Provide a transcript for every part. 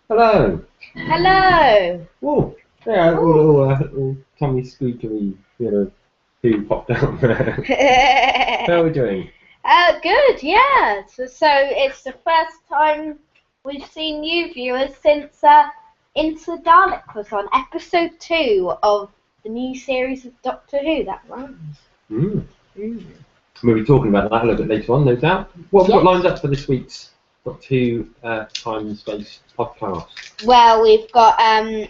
Hello. Hello. Oh, yeah, all tummy squeakery, who popped out there. How are we doing? Good, yeah. So it's the first time we've seen you viewers since Into the Dalek was on episode 2 of the new series of Doctor Who. That rhymes. Mm. We'll be talking about that a little bit later on, no doubt. What have we got lined up for this week's Doctor Who Time and Space podcast? Well, we've got a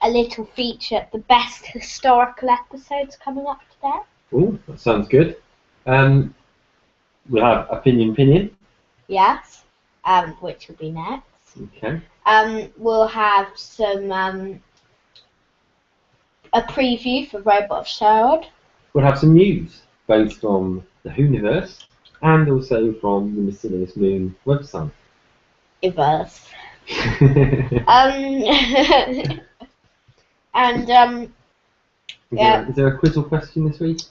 little feature, the best historical episodes coming up today. Oh, that sounds good. We'll have opinion. Yes, which will be next. Okay. We'll have some a preview for Robot of Sherwood. We'll have some news, both from the Whoniverse and also from the Mysterious Moon website. Reverse. Is there a quiz or question this week?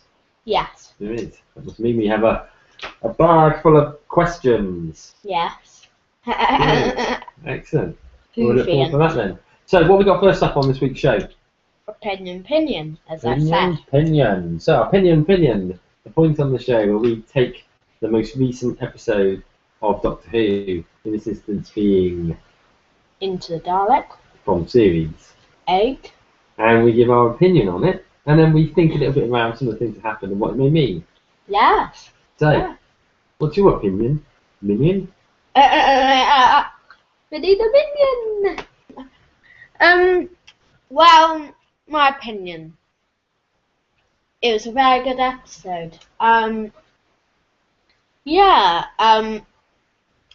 Yes. There is. That must mean we have a bag full of questions. Yes. Excellent. We'll look forward to that then. So, what have we got first up on this week's show? Opinion, as I said. Opinion. So, opinion. The point on the show where we take the most recent episode of Doctor Who, in this instance being Into the Dalek. From series 8. And we give our opinion on it, and then we think a little bit around some of the things that happened and what it may mean. Yes. So, What's your opinion, Minion? We need a minion. Well, my opinion. It was a very good episode.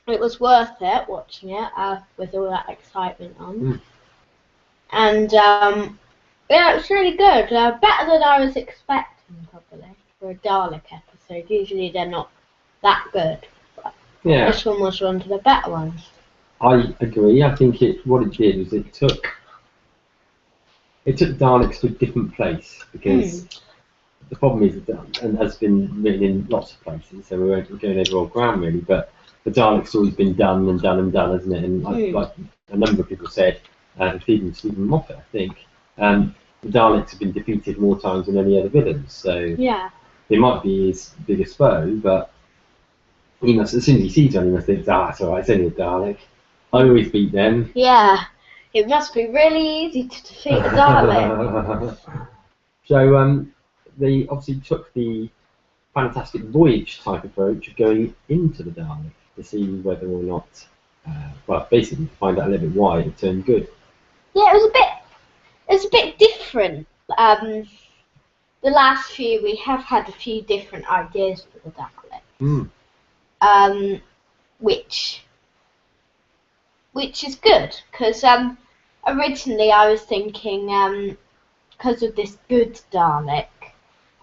It was worth it watching it with all that excitement on. And it was really good. Better than I was expecting, probably, for a Dalek episode. Usually they're not that good. But this one was one of the better ones. I agree. I think what it did was it took Daleks to a different place, because the problem is that, and has been written in lots of places, so we're going over old ground really, but the Dalek's always been done, hasn't it? And like a number of people said, including Stephen Moffat, I think, the Daleks have been defeated more times than any other villains, so they might be his biggest foe, but he must, as soon as he sees one, he must think, it's alright, it's only a Dalek. I always beat them. Yeah, it must be really easy to defeat a Dalek. So they obviously took the Fantastic Voyage type approach of going into the Dalek to see whether or not, basically to find out a little bit why it turned good. Yeah, it was a bit different. The last few, we have had a few different ideas for the Dalek. Which is good, because originally I was thinking, because of this good Dalek,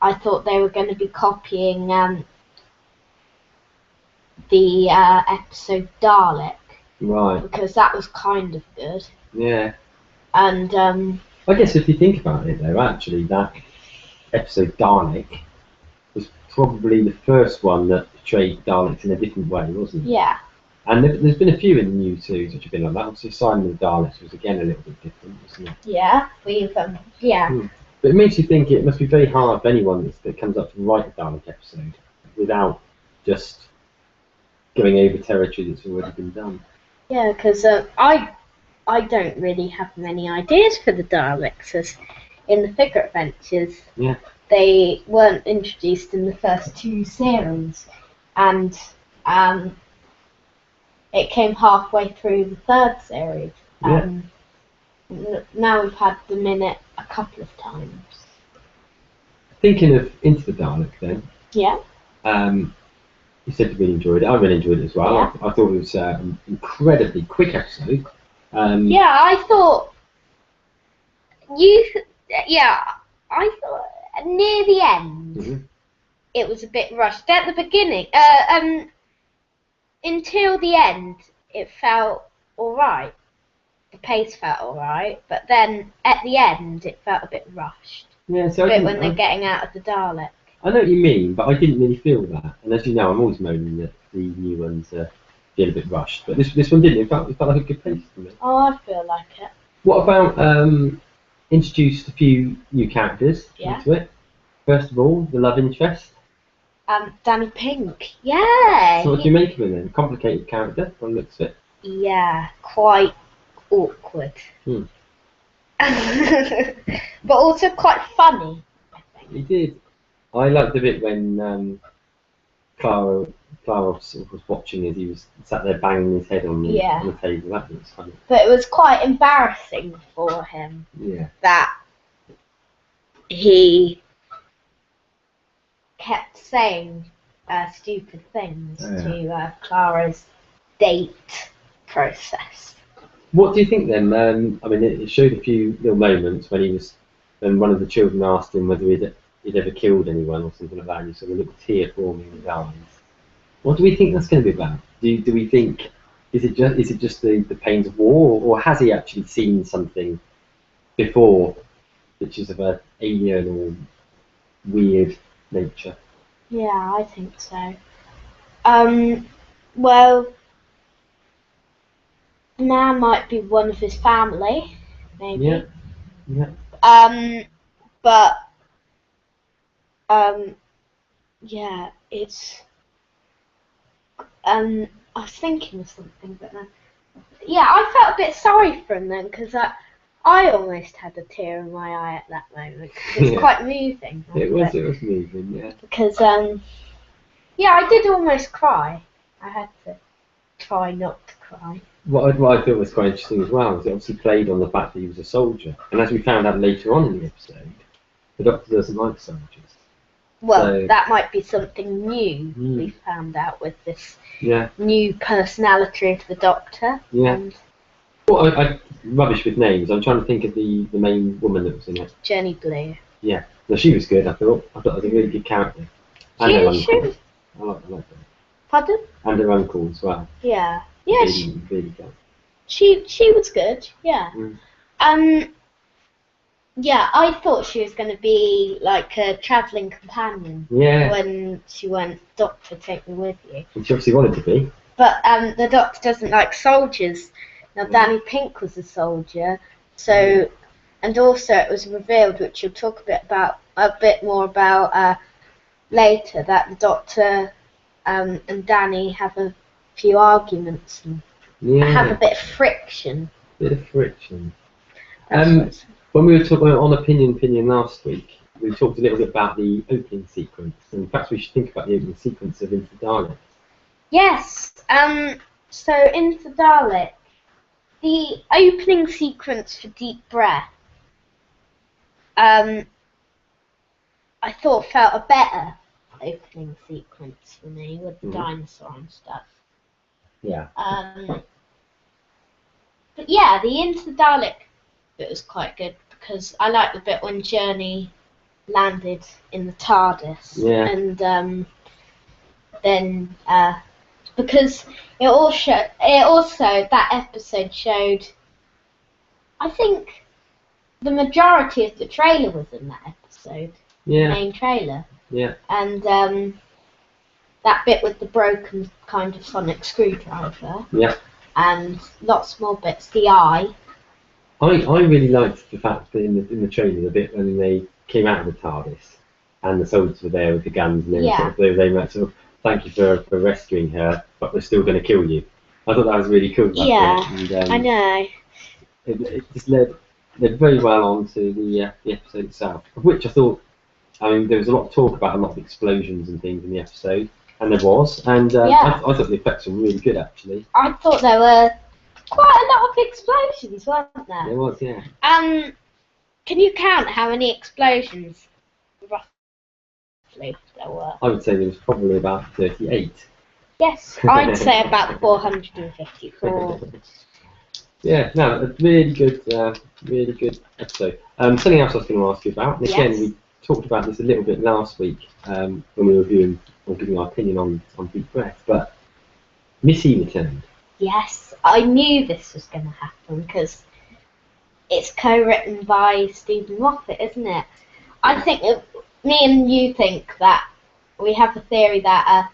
I thought they were going to be copying the episode Dalek. Right. Because that was kind of good. Yeah. And I guess if you think about it though, actually that episode Dalek was probably the first one that portrayed Daleks in a different way, wasn't it? Yeah. And there's been a few in the new series which have been like that. Obviously, Simon of the Daleks was again a little bit different, wasn't it? Yeah, we've But it makes you think it must be very hard for anyone that comes up to write a Dalek episode without just going over territory that's already been done. Yeah, because I don't really have many ideas for the Daleks, as in the Figure Adventures. Yeah. They weren't introduced in the first 2 series, and it came halfway through the 3rd series. Now we've had them in it a couple of times. Thinking of Into the Dalek then. Yeah. You said you really enjoyed it. I really enjoyed it as well. Yeah. I thought it was an incredibly quick episode. I thought near the end it was a bit rushed. At the beginning, until the end, it felt alright. The pace felt alright, but then at the end, it felt a bit rushed. Yeah, so when they're getting out of the Dalek. I know what you mean, but I didn't really feel that. And as you know, I'm always moaning that the new ones are feel a bit rushed. But this one didn't. It felt like a good pace to me. Oh, I feel like it. What about introduced a few new characters into it? First of all, the love interest. Danny Pink. Yeah. So what do you make of him then? Complicated character, from the looks of it. Yeah, quite awkward. Hmm. But also quite funny, I think. He did. I liked the bit when Clara was watching as he was sat there banging his head on the table. That was funny. But it was quite embarrassing for him. Yeah. That he kept saying stupid things to Clara's date process. What do you think then? I mean, it showed a few little moments when one of the children asked him whether he'd ever killed anyone or something like that, and you saw a little tear forming in his eyes. What do we think that's going to be about? Do we think is it just the pains of war, or has he actually seen something before, which is of an alien or weird nature? Yeah, I think so. Well, the man might be one of his family, maybe. Yeah. But yeah, it's. I was thinking of something, but yeah, I felt a bit sorry for him then, because I almost had a tear in my eye at that moment. It was quite moving. It was moving, yeah. Because yeah, I did almost cry. I had to try not to cry. What I thought was quite interesting as well was it obviously played on the fact that he was a soldier, and as we found out later on in the episode, the Doctor doesn't like soldiers. Well, so, that might be something new we found out with this new personality of the Doctor. Yeah. And well, I rubbish with names. I'm trying to think of the main woman that was in it. Jenny Blue. Yeah. No, she was good. I thought it was a really good character. And her uncle. I like her. Pardon? And her uncle as well. Yeah. Yeah. Really good. She was good. Yeah. Yeah, I thought she was going to be like a travelling companion. Yeah. When she went, Doctor, take me with you. And she obviously wanted to be. But the Doctor doesn't like soldiers. Now, Danny Pink was a soldier, so and also it was revealed, which you'll talk a bit more about later, that the Doctor and Danny have a few arguments and have a bit of friction. When we were talking on opinion last week, we talked a little bit about the opening sequence, and perhaps we should think about the opening sequence of Into the Dalek. Yes. So Into the Dalek, the opening sequence for Deep Breath, I thought felt a better opening sequence for me with the dinosaur and stuff. Yeah. But yeah, the Into the Dalek bit was quite good because I liked the bit when Journey landed in the TARDIS. Yeah. And then because it also that episode showed, I think the majority of the trailer was in that episode. Yeah. The main trailer. Yeah. And that bit with the broken kind of sonic screwdriver. Yeah. And lots more bits. The eye. I really liked the fact that in the trailer, the bit when they came out of the TARDIS and the soldiers were there with the guns and then they were sort of, thank you for rescuing her, but we're still going to kill you. I thought that was really cool. And, I know. It just led very well on to the episode itself, of which I thought, I mean, there was a lot of talk about a lot of explosions and things in the episode, and there was, and I thought the effects were really good actually. I thought there were quite a lot of explosions, weren't there? There was, yeah. Can you count how many explosions roughly there were? I would say there was probably about 38. Yes, I'd say about 454. Yeah, no, a really good episode. Something else I was going to ask you about, and again we talked about this a little bit last week when we were reviewing or giving our opinion on Deep Breath, but Missy returned. Yes, I knew this was going to happen because it's co-written by Stephen Moffat, isn't it? I think me and you think that we have a theory that,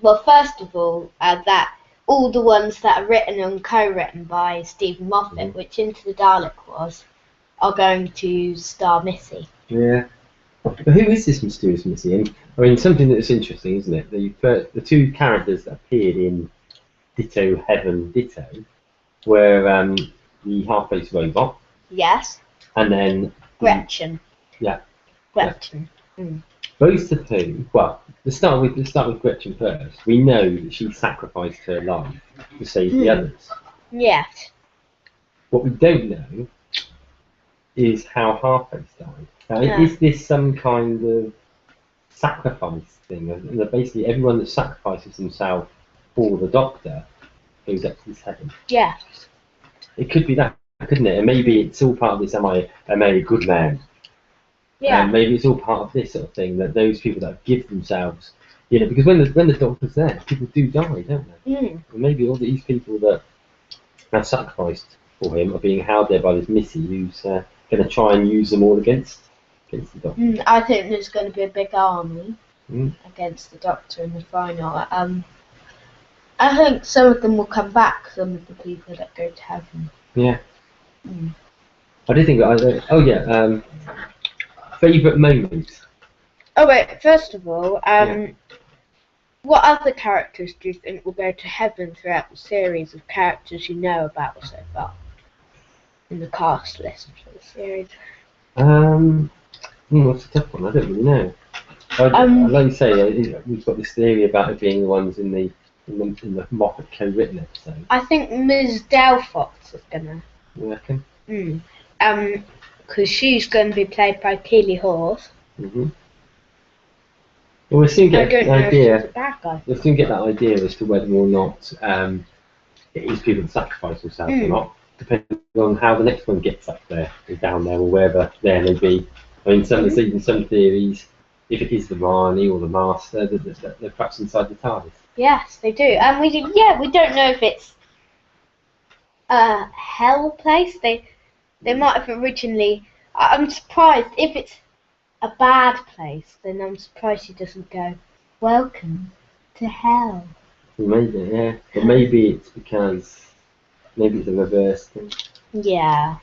well, first of all, that all the ones that are written and co-written by Stephen Moffat, which Into the Dalek was, are going to star Missy. Yeah. But who is this mysterious Missy? And I mean, something that's interesting, isn't it? The two characters that appeared in Ditto Heaven Ditto were the half-face robot. Yes. And then Gretchen. Yeah. Gretchen. Yeah. Both of whom, well, let's start with Gretchen first. We know that she sacrificed her life to save the others. Yes. What we don't know is how Half-Face died. Is this some kind of sacrifice thing? And basically, everyone that sacrifices himself for the Doctor goes up to this heaven. Yes. It could be that, couldn't it? And maybe it's all part of this. Am I a good man? Yeah. Maybe it's all part of this sort of thing, that those people that give themselves, because when the Doctor's there, people do die, don't they? And maybe all these people that have sacrificed for him are being held there by this Missy, who's going to try and use them all against the Doctor. I think there's going to be a big army against the Doctor in the final. I think some of them will come back, some of the people that go to heaven. Yeah. I do think, favourite moment? Oh wait, first of all, what other characters do you think will go to heaven throughout the series of characters you know about so far? In the cast list for the series. That's a tough one, I don't really know. Like you say, we've got this theory about it being the ones in the Moffat co-written episode. I think Ms. Delfox is gonna. You reckon? Because she's going to be played by Keely Hawes. Well, we'll soon get an idea. We'll soon get that idea as to whether or not it is people that sacrifice themselves or not, depending on how the next one gets up there, or down there, or wherever there may be. I mean, some theories, if it is the Marnie or the Master, they're perhaps inside the TARDIS. Yes, they do. And we don't know if it's a hell place. They might have originally. I'm surprised if it's a bad place. Then I'm surprised she doesn't go, "Welcome to hell." Maybe, yeah. But maybe it's because it's a reverse thing. Yeah.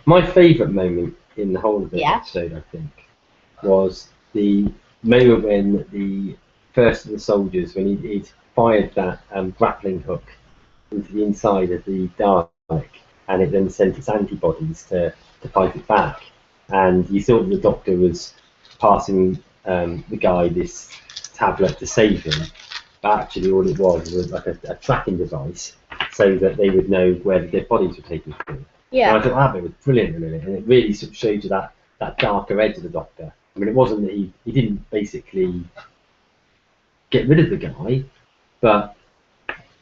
My favourite moment in the whole of the episode, I think, was the moment when the first of the soldiers, when he'd fired that grappling hook into the inside of the Dalek, and it then sent its antibodies to fight it back. And you thought the Doctor was passing the guy this tablet to save him, but actually all it was like a tracking device, so that they would know where the dead bodies were taken to. Yeah. And I thought that was brilliant, really, and it really sort of showed you that darker edge of the Doctor. I mean, it wasn't that he didn't basically get rid of the guy, but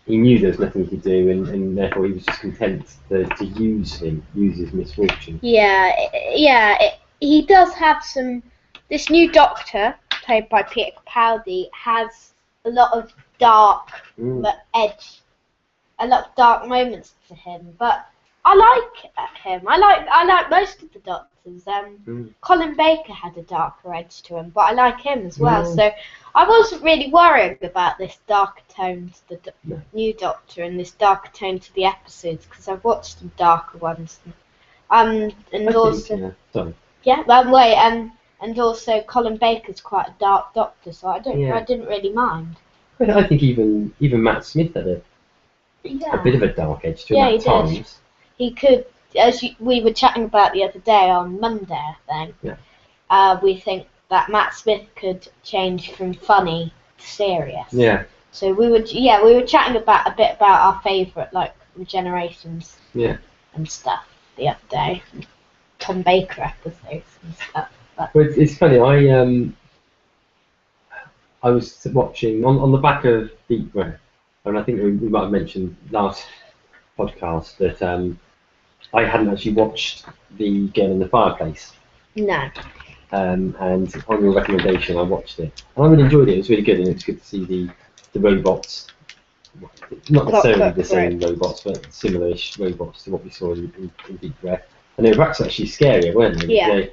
he knew there was nothing he could do, and therefore he was just content to use his misfortune. Yeah. He does have some. This new Doctor, played by Peter Capaldi, has a lot of dark edge, a lot of dark moments to him. But I like him. I like most of the Doctors. Colin Baker had a darker edge to him, but I like him as well. So I wasn't really worried about this darker tone to the new Doctor and this darker tone to the episodes, because I've watched some darker ones. And also Colin Baker's quite a dark Doctor, so I didn't really mind. I think even Matt Smith had a bit of a dark edge to him at times. He could, as we were chatting about the other day on Monday, I think. Yeah. We think that Matt Smith could change from funny to serious. Yeah. So we were chatting a bit about our favourite regenerations. Yeah. And stuff the other day, Tom Baker episodes and stuff. But it's funny. I was watching on the back of Deep Breath, and I think we might have mentioned last podcast that I hadn't actually watched the Girl in the Fireplace. No. And on your recommendation, I watched it, and I really enjoyed it. It was really good, and it's good to see the robots. Not necessarily the same robots, but similar-ish robots to what we saw in Deep Breath. And they were actually scarier, weren't they? Yeah. They're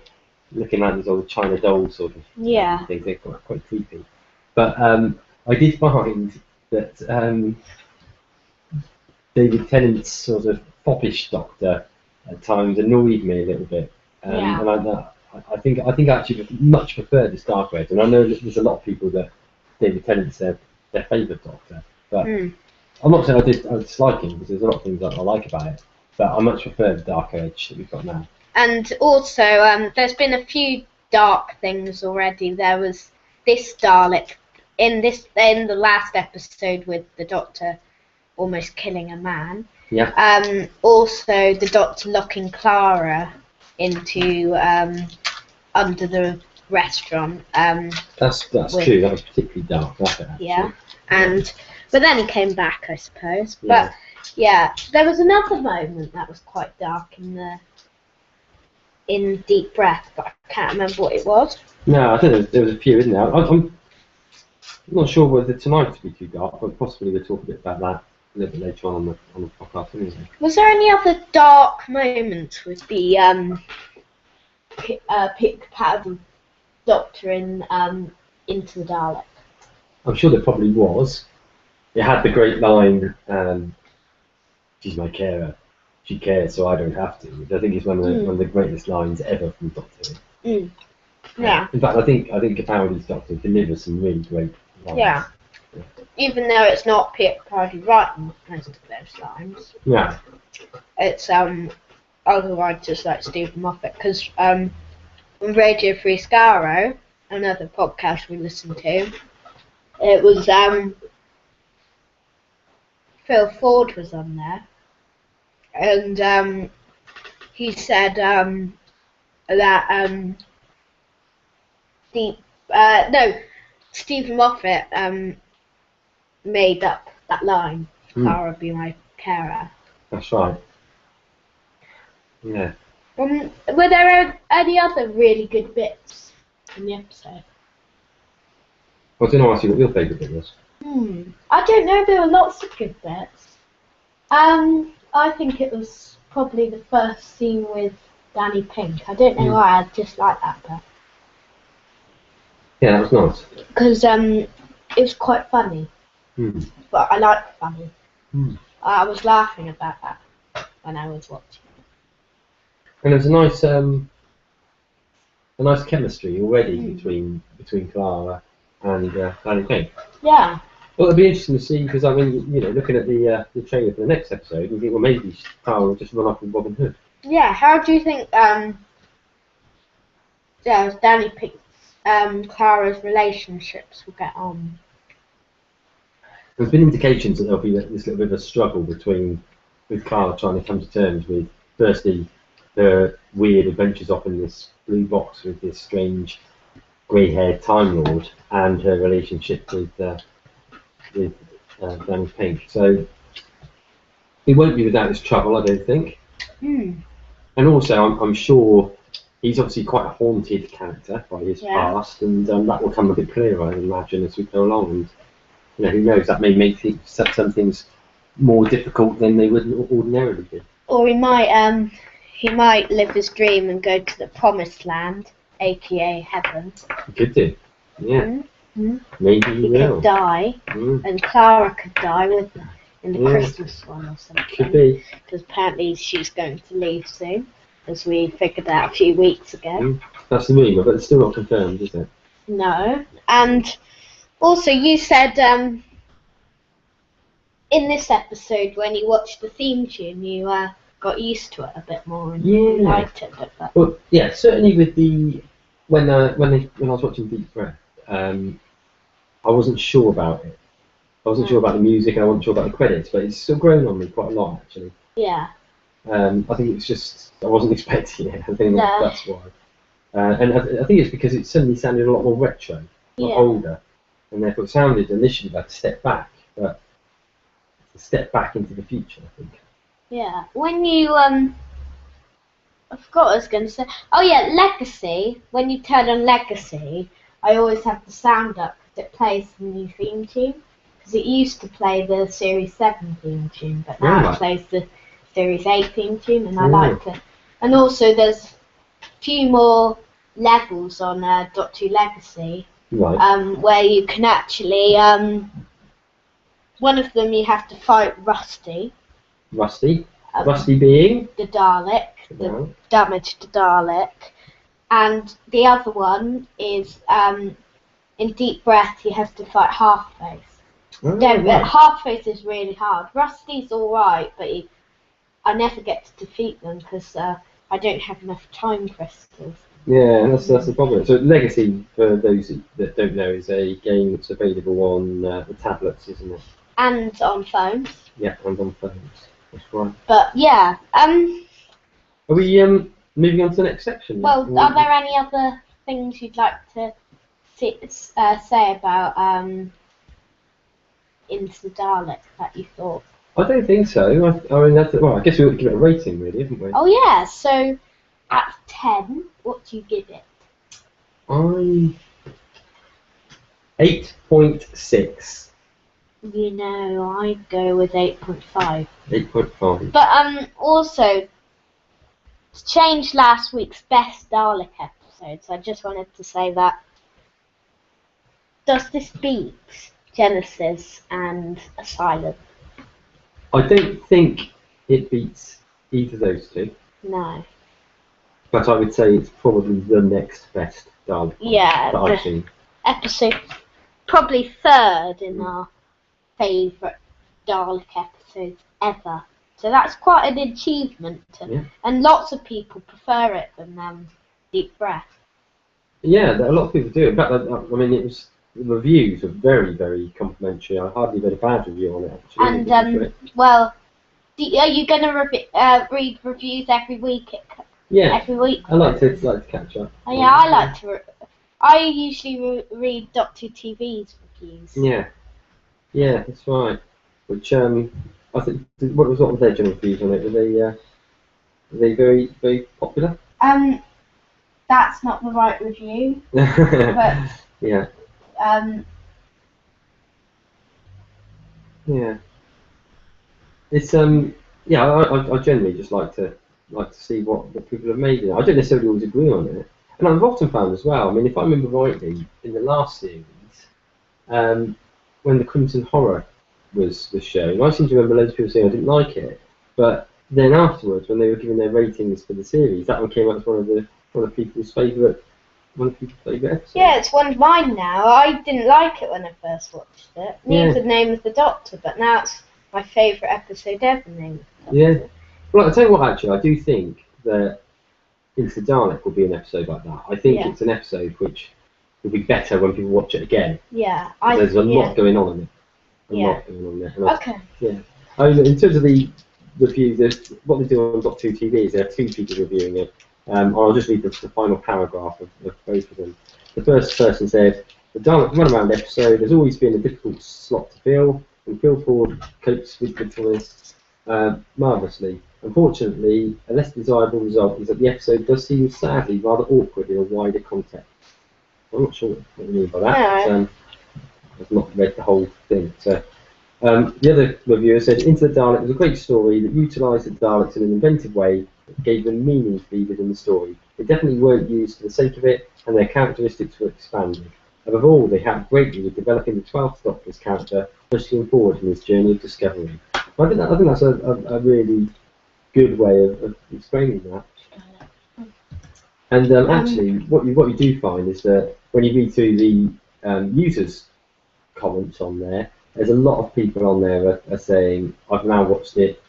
looking like these old China doll sort of things. They're quite creepy. But I did find that David Tennant's sort of foppish Doctor at times annoyed me a little bit, Yeah. and I think I actually much prefer this Dark Red, and I know that there's a lot of people that David Tennant's their favourite Doctor, but I'm not saying I dislike him, because there's a lot of things that I like about it, but I much prefer the Dark Age that we've got now. And also, there's been a few dark things already. There was this Dalek in the last episode with the Doctor almost killing a man. Yeah. Also, the Doctor locking Clara into under the restaurant. That's true. That was particularly dark. Yeah. But then he came back, I suppose. Yeah. But yeah, there was another moment that was quite dark in Deep Breath, but I can't remember what it was. No, I think there was a few, isn't there? I'm not sure whether tonight to be too dark, but possibly we'll talk a bit about that a little bit later on the podcast. Anyway. Was there any other dark moments with the pick-pattern Doctor in Into the Dalek? I'm sure there probably was. It had the great line, "She's my carer. She cares, so I don't have to," which I think is one of the greatest lines ever from Doctor Who. Yeah. In fact, I think Capaldi's Doctor delivers some really great lines. Yeah. Even though it's not Peter Capaldi writing most of those lines. Yeah. It's other writers like Stephen Moffat, because on Radio Free Skaro, another podcast we listened to, it was Phil Ford was on there, and he said that Stephen Moffat made up that line, "Clara be my carer." That's right. Yeah. Were there any other really good bits in the episode? I was going to ask you what your favourite bit was. I don't know, there were lots of good bits. I think it was probably the first scene with Danny Pink. I don't know why, I just like that bit. Yeah, that was nice. Because it was quite funny. But I like funny. I was laughing about that when I was watching it. And there's a nice chemistry already between Clara and Danny Pink. Yeah. Well, it'll be interesting to see, because I mean, looking at the trailer for the next episode, you think, well, maybe Clara will just run off with Robin Hood. Yeah. How do you think Danny Pink's Clara's relationships will get on? There's been indications that there'll be this little bit of a struggle with Clara trying to come to terms with, firstly, her weird adventures off in this blue box with this strange grey-haired Time Lord, and her relationship with Danny Pink. So it won't be without its trouble, I don't think. And also, I'm sure he's obviously quite a haunted character by his past, and that will come a bit clearer, I imagine, as we go along. And who knows, that may make some things more difficult than they would ordinarily be. Or he might live his dream and go to the promised land, aka heaven. He could do, yeah. Maybe he will. Could die, and Clara could die in the Christmas one or something. Could be. Because apparently she's going to leave soon, as we figured out a few weeks ago. That's the rumour, but it's still not confirmed, is it? No. And also, you said in this episode, when you watched the theme tune, you got used to it a bit more and you liked it a bit better. Well, yeah, certainly with when I was watching Deep Breath, I wasn't sure about it. I wasn't sure about the music, and I wasn't sure about the credits, but it's still grown on me quite a lot, actually. Yeah. I think it's just, I wasn't expecting it. I think that's why. And I think it's because it suddenly sounded a lot more retro, a lot older, and therefore it sounded initially like a step back, but it's a step back into the future, I think. Yeah. When you, I forgot what I was going to say. Oh yeah, Legacy. When you turn on Legacy, I always have the sound up because it plays the new theme tune. Because it used to play the Series 7 theme tune, but now it plays the Series 8 theme tune, and I like it. And also there's a few more levels on Doctor Who Legacy, where you can actually, one of them you have to fight Rusty, Rusty. Rusty being? The Dalek, the damaged Dalek. And the other one is, in Deep Breath, he has to fight Half-Face. Half-Face is really hard. Rusty's alright, but I never get to defeat them because I don't have enough time crystals. Yeah, that's the problem. So Legacy, for those that don't know, is a game that's available on the tablets, isn't it? And on phones. Yeah, and on phones. That's right. But yeah, Are we moving on to the next section? Well, are there any other things you'd like to say about Into the Dalek that you thought? I don't think so. I mean, I guess we ought to give it a rating, really, haven't we? Oh yeah. So, out of 10, what do you give it? 8.6. You know, I'd go with 8.5. 8.5. But also, to change last week's best Dalek episodes, I just wanted to say that. Does this beat Genesis and Asylum? I don't think it beats either of those two. No. But I would say it's probably the next best Dalek that I've seen. Episode probably third in our favourite Dalek episodes ever. So that's quite an achievement. And lots of people prefer it than Deep Breath. Yeah, a lot of people do. In fact, I mean, the reviews are very, very complimentary. I hardly read a bad review on it, actually. And, well, are you going to read reviews every week? Every week? I like to catch up. Oh, yeah, I like to. I usually read Doctor TV's reviews. Yeah, that's right. Which I think, what were their general views on it? Were they very, very popular? That's not the right review. But yeah. Yeah. It's I generally just like to see what people have made of it. I don't necessarily always agree on it, and I've often found as well. I mean, if I remember rightly, in the last series, when the Crimson Horror was shown, I seem to remember loads of people saying I didn't like it, but then afterwards, when they were giving their ratings for the series, that one came out as one of people's favourite episodes. Yeah, it's one of mine now. I didn't like it when I first watched it. Neither Name of the Doctor, but now it's my favourite episode ever. Yeah. Well, I'll tell you what, actually, I do think that Into the Dalek will be an episode like that. I think it's an episode which will be better when people watch it again. Yeah. There's a lot going on in it. Okay. Yeah. I mean, in terms of the reviews, what they do on Doctor Who TV is there are two people reviewing it. I'll just read the final paragraph of both of them. The first person said, "The Dalek runaround episode has always been a difficult slot to fill, and Phil Ford copes with the twist marvellously. Unfortunately, a less desirable result is that the episode does seem sadly rather awkward in a wider context." I'm not sure what you mean by that. No. I've not read the whole thing. So, the other reviewer said, "Into the Dalek was a great story that utilised the Daleks in an inventive way that gave them meaning to be within the story. They definitely weren't used for the sake of it, and their characteristics were expanded. Above all, they helped greatly with developing the 12th Doctor's character, pushing him forward in his journey of discovery." I think that's a really good way of explaining that. And actually, what you do find is that when you read through the users' comments on there, there's a lot of people on there are saying, "I've now watched it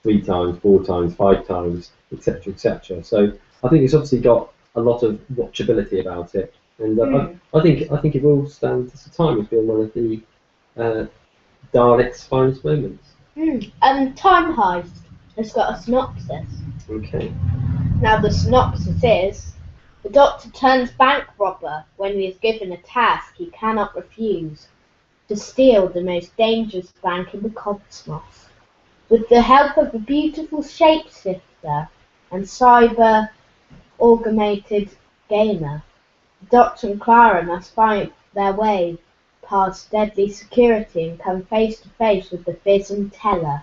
3 times, 4 times, 5 times, etc., etc." So I think it's obviously got a lot of watchability about it, and I think it will stand the test of time as being one of the Dalek's finest moments. Time Heist has got a synopsis. Okay. Now the synopsis is: the Doctor turns bank robber when he is given a task he cannot refuse, to steal the most dangerous bank in the cosmos. With the help of a beautiful shapeshifter and cyber-augmented gamer, the Doctor and Clara must find their way past deadly security and come face to face with the fearsome Teller,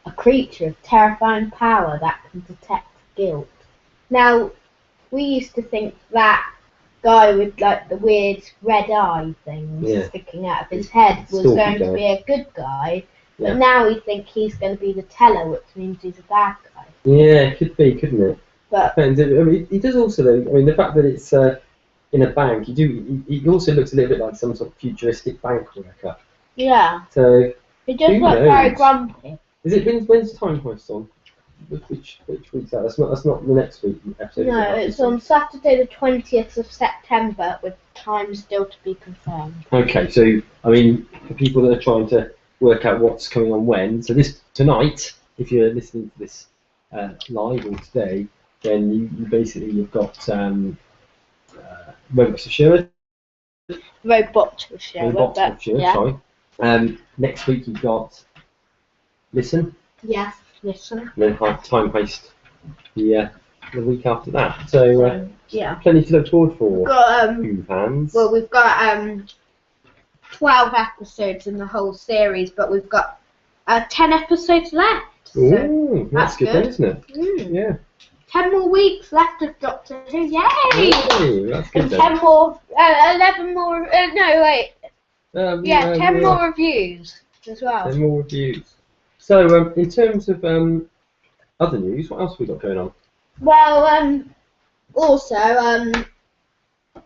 a creature of terrifying power that can detect guilt. Now, we used to think that guy with like the weird red eye things sticking out of his head was going to be a good guy, But now we think he's going to be the teller, which means he's a bad guy. Yeah, it could be, couldn't it? But I mean, he does also, though. I mean, the fact that it's in a bank, he also looks a little bit like some sort of futuristic bank worker. yeah, So he does look very grumpy. Is it when's Time Heist on? Which week's that? That's not the next week episode. No, it's on Saturday the 20th of September, with time still to be confirmed. Okay, so I mean, for people that are trying to work out what's coming on when, so tonight, if you're listening to this live or today, then you've got Robots of Sherwood. Robots of Sherwood, yeah. Sorry. Next week you've got Listen. Yes, Listen. And then Time Heist the week after that. So yeah, plenty to look forward for. We've got fans. Well, we've got 12 episodes in the whole series, but we've got 10 episodes left. So ooh, that's good, then, isn't it? Yeah. 10 more weeks left of Doctor Who. Yay! Ooh, that's good. And 10 more, 11 more. No, wait. 10 more reviews as well. 10 more reviews. So, in terms of other news, what else have we got going on? Well, also,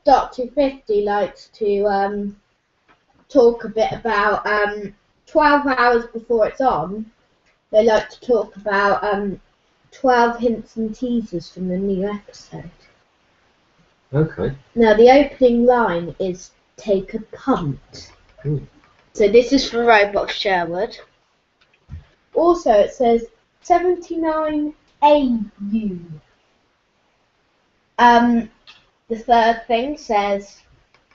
Doctor 50 likes to talk a bit about 12 hours before it's on. They like to talk about 12 hints and teasers from the new episode. Okay. Now, the opening line is "Take a punt." So this is for Robot Sherwood. Also, it says 79 AU. The third thing says...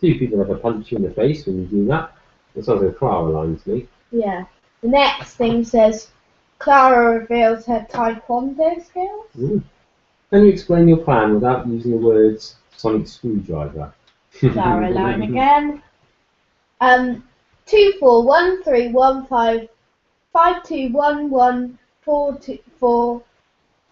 Two people have a punch you in the face when you do that. That sounds like a Clara line to me. Yeah. The next thing says, Clara reveals her taekwondo skills. Can you explain your plan without using the words sonic screwdriver? Clara line again. 241315 5211 424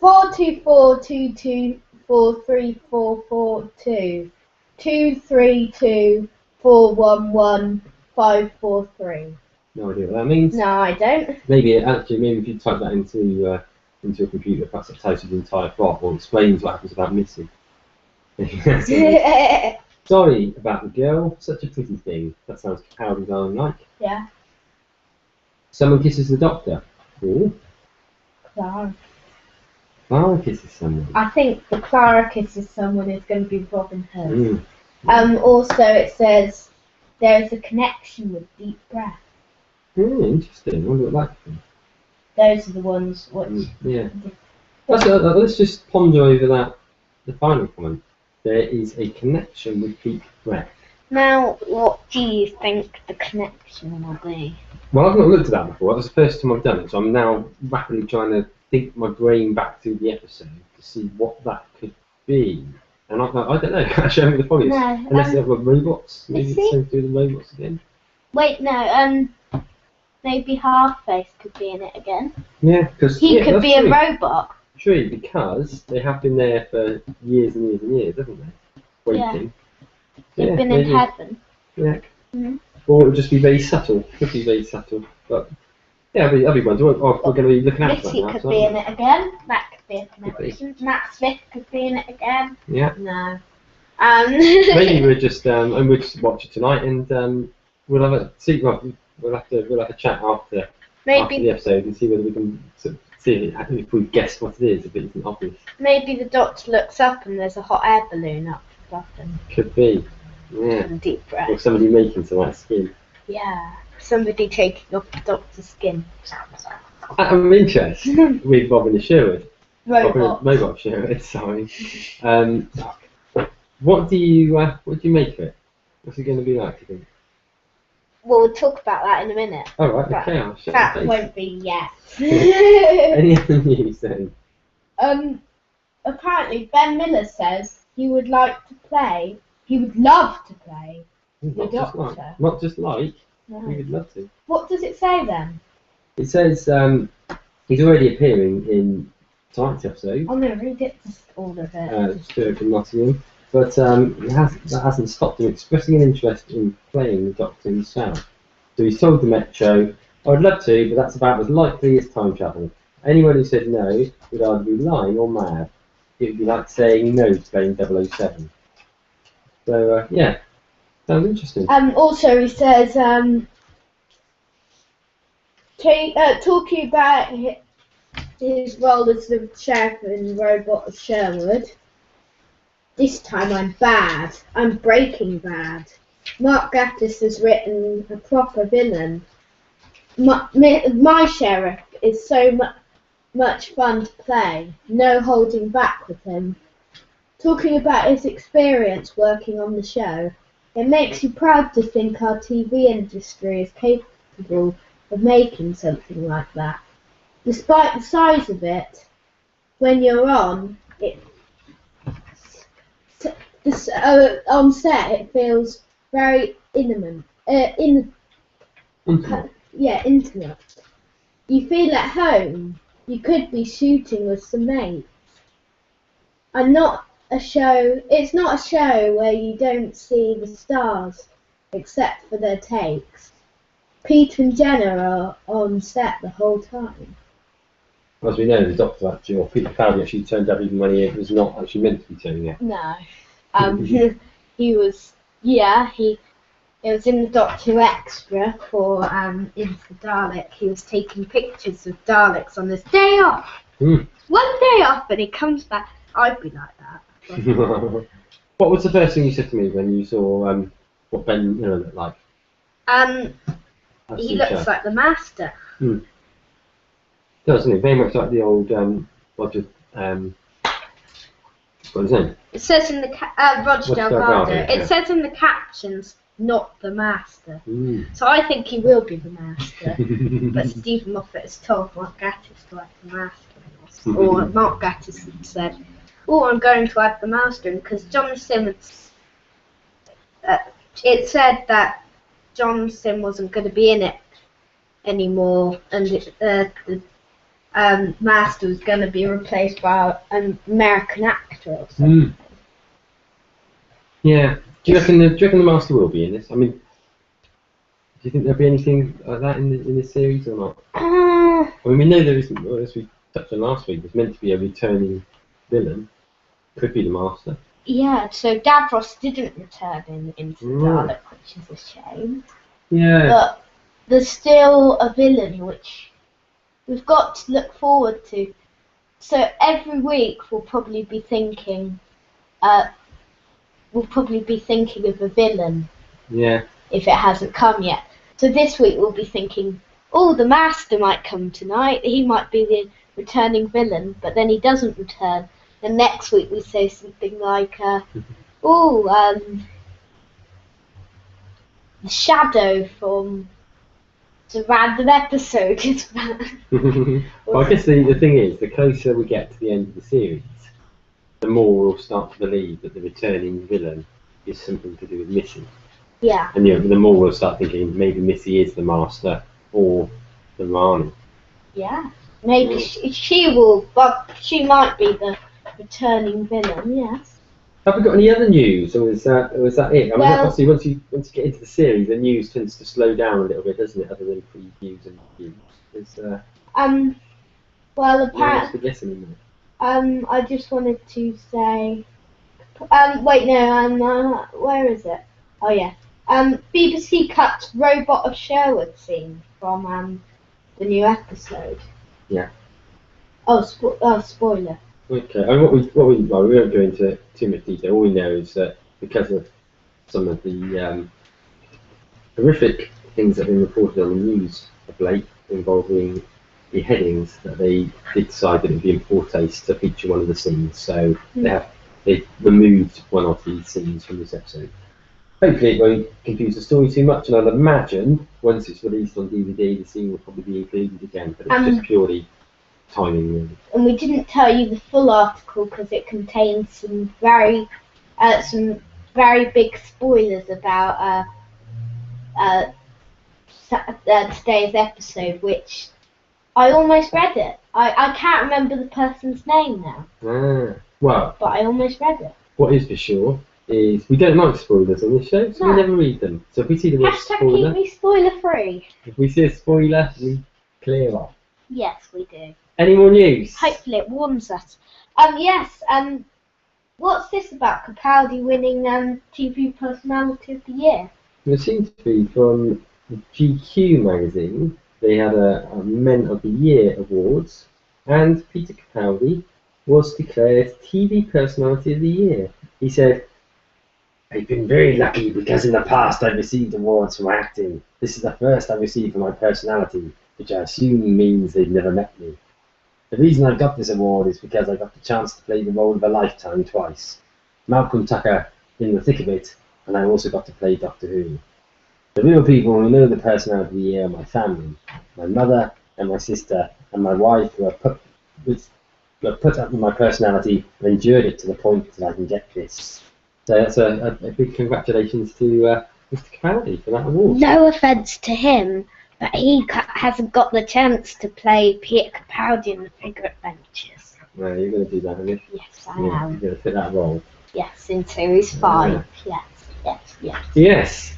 42422 43442 232 411 543. No idea what that means. No, I don't. Maybe if you type that into a computer, perhaps it tells you the entire plot or explains what happens about Missy. Sorry about the girl, such a pretty thing. That sounds Cowardly Darling like. Yeah. Someone kisses the doctor. Ooh. Clara. Clara kisses someone. I think the Clara kisses someone is going to be Robin Hood. Also, it says there is a connection with Deep Breath. Interesting. I wonder what that could be. Those are the ones which... yeah. Let's just ponder over that. The final comment. There is a connection with Deep Breath. Now, what do you think the connection will be? Well, I've not looked at that before. That was the first time I've done it, so I'm now rapidly trying to think my brain back through the episode to see what that could be. And I don't know. Actually, I think the point is, unless they've got robots, maybe it's something to do with the robots again. Wait, no. Maybe Half-Face could be in it again. Yeah, because he could be a robot. True, because they have been there for years and years and years, haven't they? Waiting. Yeah. They've been in heaven. Yeah. Or it would just be very subtle. Could be very subtle. But yeah, that'd be wonderful. We're going to be looking at that now. Missy could be in it again. That could be a connection. Matt Smith could be in it again. Yeah. No. Maybe we'll just watch it tonight, and we'll have a see. Well, we'll have a chat after the episode and see whether we can see if we guess what it is, if it isn't obvious. Maybe the Doctor looks up and there's a hot air balloon up above him. Could be. Yeah. And Deep Breath. Or somebody making some of that skin. Yeah. Somebody taking off the Doctor's skin. I'm interested with Robin and Sherwood. Robot Sherwood, sorry. What do you make of it? What's it going to be like, do you think? Well, we'll talk about that in a minute. Alright, okay, I'll shut that won't be yet. Any other news then? Apparently Ben Miller says he would love to play the Doctor. Not just like, no. He would love to. What does it say then? It says he's already appearing in tonight's episode. Oh no, read it, just all of it. Stuart from Nottingham. But that hasn't stopped him expressing an interest in playing the Doctor himself. So he's told the Metro I would love to, but that's about as likely as time travel. Anyone who said no would either be lying or mad. It would be like saying no to playing 007. So, yeah, sounds interesting. Also, he says, talking about his role as the sheriff in Robot of Sherwood. This time I'm bad. I'm Breaking Bad. Mark Gatiss has written a proper villain. My sheriff is so much fun to play. No holding back with him. Talking about his experience working on the show, it makes you proud to think our TV industry is capable of making something like that. Despite the size of it, when you're on set, it feels very intimate. Intimate. You feel at home. You could be shooting with some mates. It's not a show where you don't see the stars except for their takes. Peter and Jenna are on set the whole time. As we know, the Doctor actually, or Peter Capaldi actually turned up even when he was not actually meant to be turning up. No. He was, it was in the Doctor Who extra for Into the Dalek. He was taking pictures of Daleks on his day off. One day off, and he comes back. I'd be like that. What was the first thing you said to me when you saw what Ben looked like? He looks like the Master. Doesn't he? Very much like the old Roger. What's his name? It says in the Roger Delgado. It says in the captions, not the Master. So I think he will be the Master. But Stephen Moffat has told Mark Gatiss to add the Master. Or Mark Gatiss said, "Oh, I'm going to add the Master," because John Simmons. It said that John Sim wasn't going to be in it anymore, and the Master was going to be replaced by an American actor or something. Yeah. Do you reckon the Master will be in this? I mean, do you think there'll be anything like that in this series or not? I mean, we know there isn't. As we touched on last week, there's meant to be a returning villain. Could be the Master. Yeah. So Davros didn't return into the Dalek, which is a shame. Yeah. But there's still a villain which we've got to look forward to. So every week we'll probably be thinking of a villain. Yeah. If it hasn't come yet. So this week we'll be thinking, oh, the Master might come tonight. He might be the returning villain, but then he doesn't return. And next week we say something like, the Shadow from the random episode is back. Well, I guess the thing is, the closer we get to the end of the series, the more we'll start to believe that the returning villain is something to do with Missy. Yeah. And the more we'll start thinking maybe Missy is the Master or the Rani. Yeah. Maybe she will, but she might be the returning villain. Yes. Have we got any other news, or is that it? I mean, obviously, once you get into the series, the news tends to slow down a little bit, doesn't it? Other than previews and reviews. Well, apparently. I just wanted to say. Where is it? Oh yeah. BBC cut Robot of Sherwood scene from the new episode. Yeah. Oh, spoiler. Okay. I mean, we won't go into too much detail. All we know is that because of some of the horrific things that have been reported on the news of late involving beheadings, that they did decide that it would be in poor taste to feature one of the scenes. So they removed one of these scenes from this episode. Hopefully it won't confuse the story too much, and I'd imagine once it's released on DVD, the scene will probably be included again, but it's just purely timing, really. And we didn't tell you the full article because it contains some very big spoilers about today's episode, which I almost read it. I can't remember the person's name now. Well, but I almost read it. What is for sure is we don't like spoilers on this show, so we never read them. So if we see the word spoiler, keep me spoiler free. if we see a spoiler, we clear off. Yes, we do. Any more news? Hopefully it warns us. Yes. What's this about Capaldi winning TV Personality of the Year? There seems to be from the GQ magazine. They had a Men of the Year awards, and Peter Capaldi was declared TV Personality of the Year. He said, "I've been very lucky because in the past I've received awards for my acting. This is the first I've received for my personality, which I assume means they've never met me. The reason I got this award is because I got the chance to play the role of a lifetime twice. Malcolm Tucker in The Thick of It, and I also got to play Doctor Who. The real people who know the personality of the year are my family, my mother and my sister and my wife, who have put up with my personality and endured it to the point that I can get this." So that's a big congratulations to Mr. Capaldi for that award. No offence to him, but he hasn't got the chance to play Peter Capaldi in The Figure Adventures. No, you're going to do that, aren't you? Yes, I Yeah, am. you're going to fit that role. Yes, in Series 5. Yes. Yes.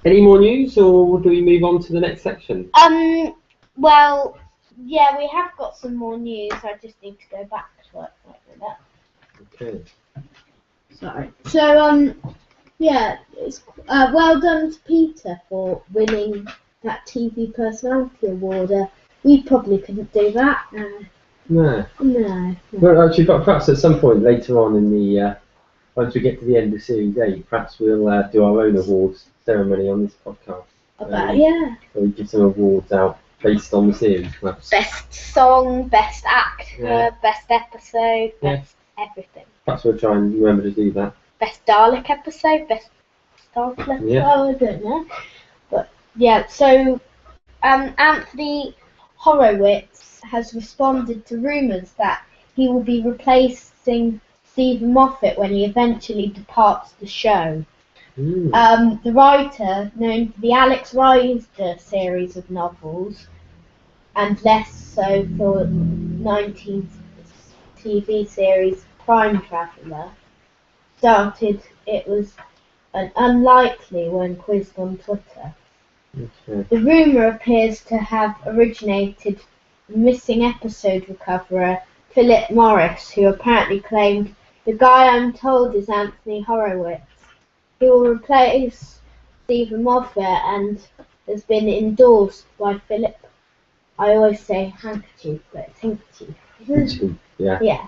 Any more news, or do we move on to the next section? Well, yeah, we have got some more news. I just need to go back to it like that. Okay. Sorry. So, yeah, it's well done to Peter for winning that TV Personality Award. We probably couldn't do that. No. No. Well, actually, but perhaps at some point later on in the, once we get to the end of Series 8, perhaps we'll do our own awards ceremony on this podcast. Yeah. So we give some awards out based on the series, perhaps. Best song, best actor, best episode, best everything. Perhaps we'll try and remember to do that. Best Dalek episode, best Star Trek. Yeah. Oh, I don't know. But yeah, so Anthony Horowitz has responded to rumours that he will be replacing Stephen Moffat when he eventually departs the show. The writer, known for the Alex Rider series of novels, and less so for the 19th TV series Prime Traveller, started it was an unlikely when quizzed on Twitter. Okay. The rumour appears to have originated from missing episode recoverer Philip Morris, who apparently claimed, "The guy I'm told is Anthony Horowitz. He will replace Stephen Moffat and has been endorsed by Philip." I always say handkerchief, but it's handkerchief. Yeah.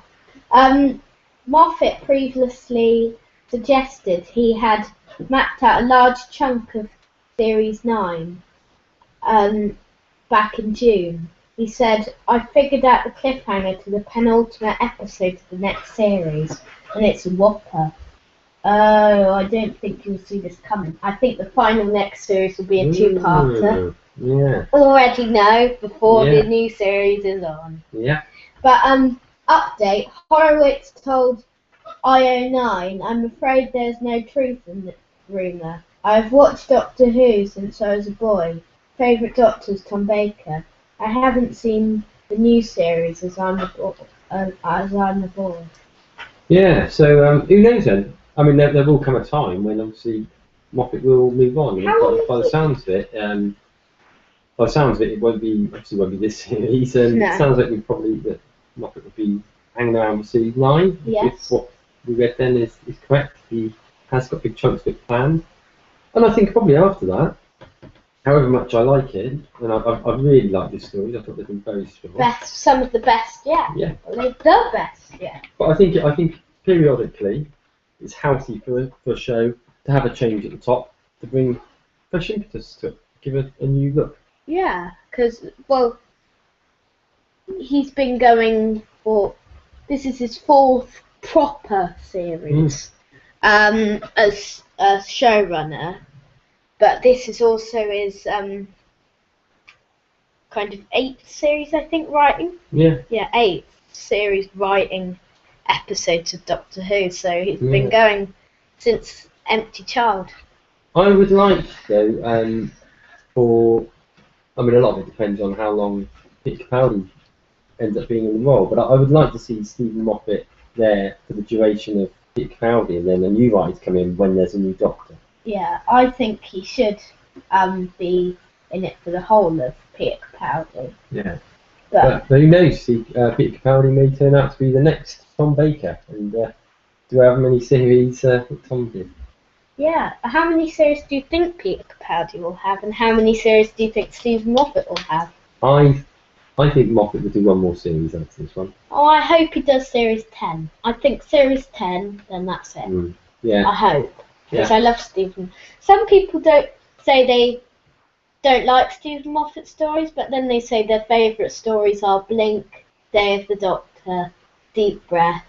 Moffat previously suggested he had mapped out a large chunk of Series 9 back in June. He said, "I figured out the cliffhanger to the penultimate episode of the next series, and it's a whopper. Oh, I don't think you'll see this coming. I think the final next series will be a two-parter." Yeah. Already know before the new series is on. Yeah. But update, Horowitz told IO9, "I'm afraid there's no truth in the rumour. I've watched Doctor Who since I was a boy. Favourite Doctor's Tom Baker. I haven't seen the new series as I'm a boy." Yeah, so who knows then? I mean, there will come a time when obviously Moffat will move on. By the sounds of it, it won't be this series. And it sounds like that Moffat will be hanging around with Series 9. Yes. If what we read then is correct, he has got big chunks of it planned. And I think probably after that, however much I like it, and I really like this story. I thought they've been very strong. Some of the best, yeah. Yeah. The best, yeah. But I think periodically it's healthy for a show to have a change at the top to bring fresh impetus to it, give it a new look. Yeah, because he's been going for, this is his 4th proper series as a showrunner, but this is also his kind of 8th series, I think, writing. Yeah. Yeah, 8th series writing episodes of Doctor Who, so he's been going since Empty Child. I would like, though, a lot of it depends on how long Peter Capaldi ends up being in the role, but I would like to see Stephen Moffat there for the duration of Peter Capaldi, and then a new writer come in when there's a new Doctor. Yeah, I think he should be in it for the whole of Peter Capaldi. Yeah. But But who knows? Peter Capaldi may turn out to be the next Tom Baker, and do however many series that Tom did. yeah, how many series do you think Peter Capaldi will have, and how many series do you think Stephen Moffat will have? I think Moffat will do one more series after this one. Oh, I hope he does series 10. I think series 10, then that's it. Yeah. I hope. Because Yeah. I love Stephen. Some people don't say they don't like Stephen Moffat stories, but then they say their favourite stories are Blink, Day of the Doctor, Deep Breath,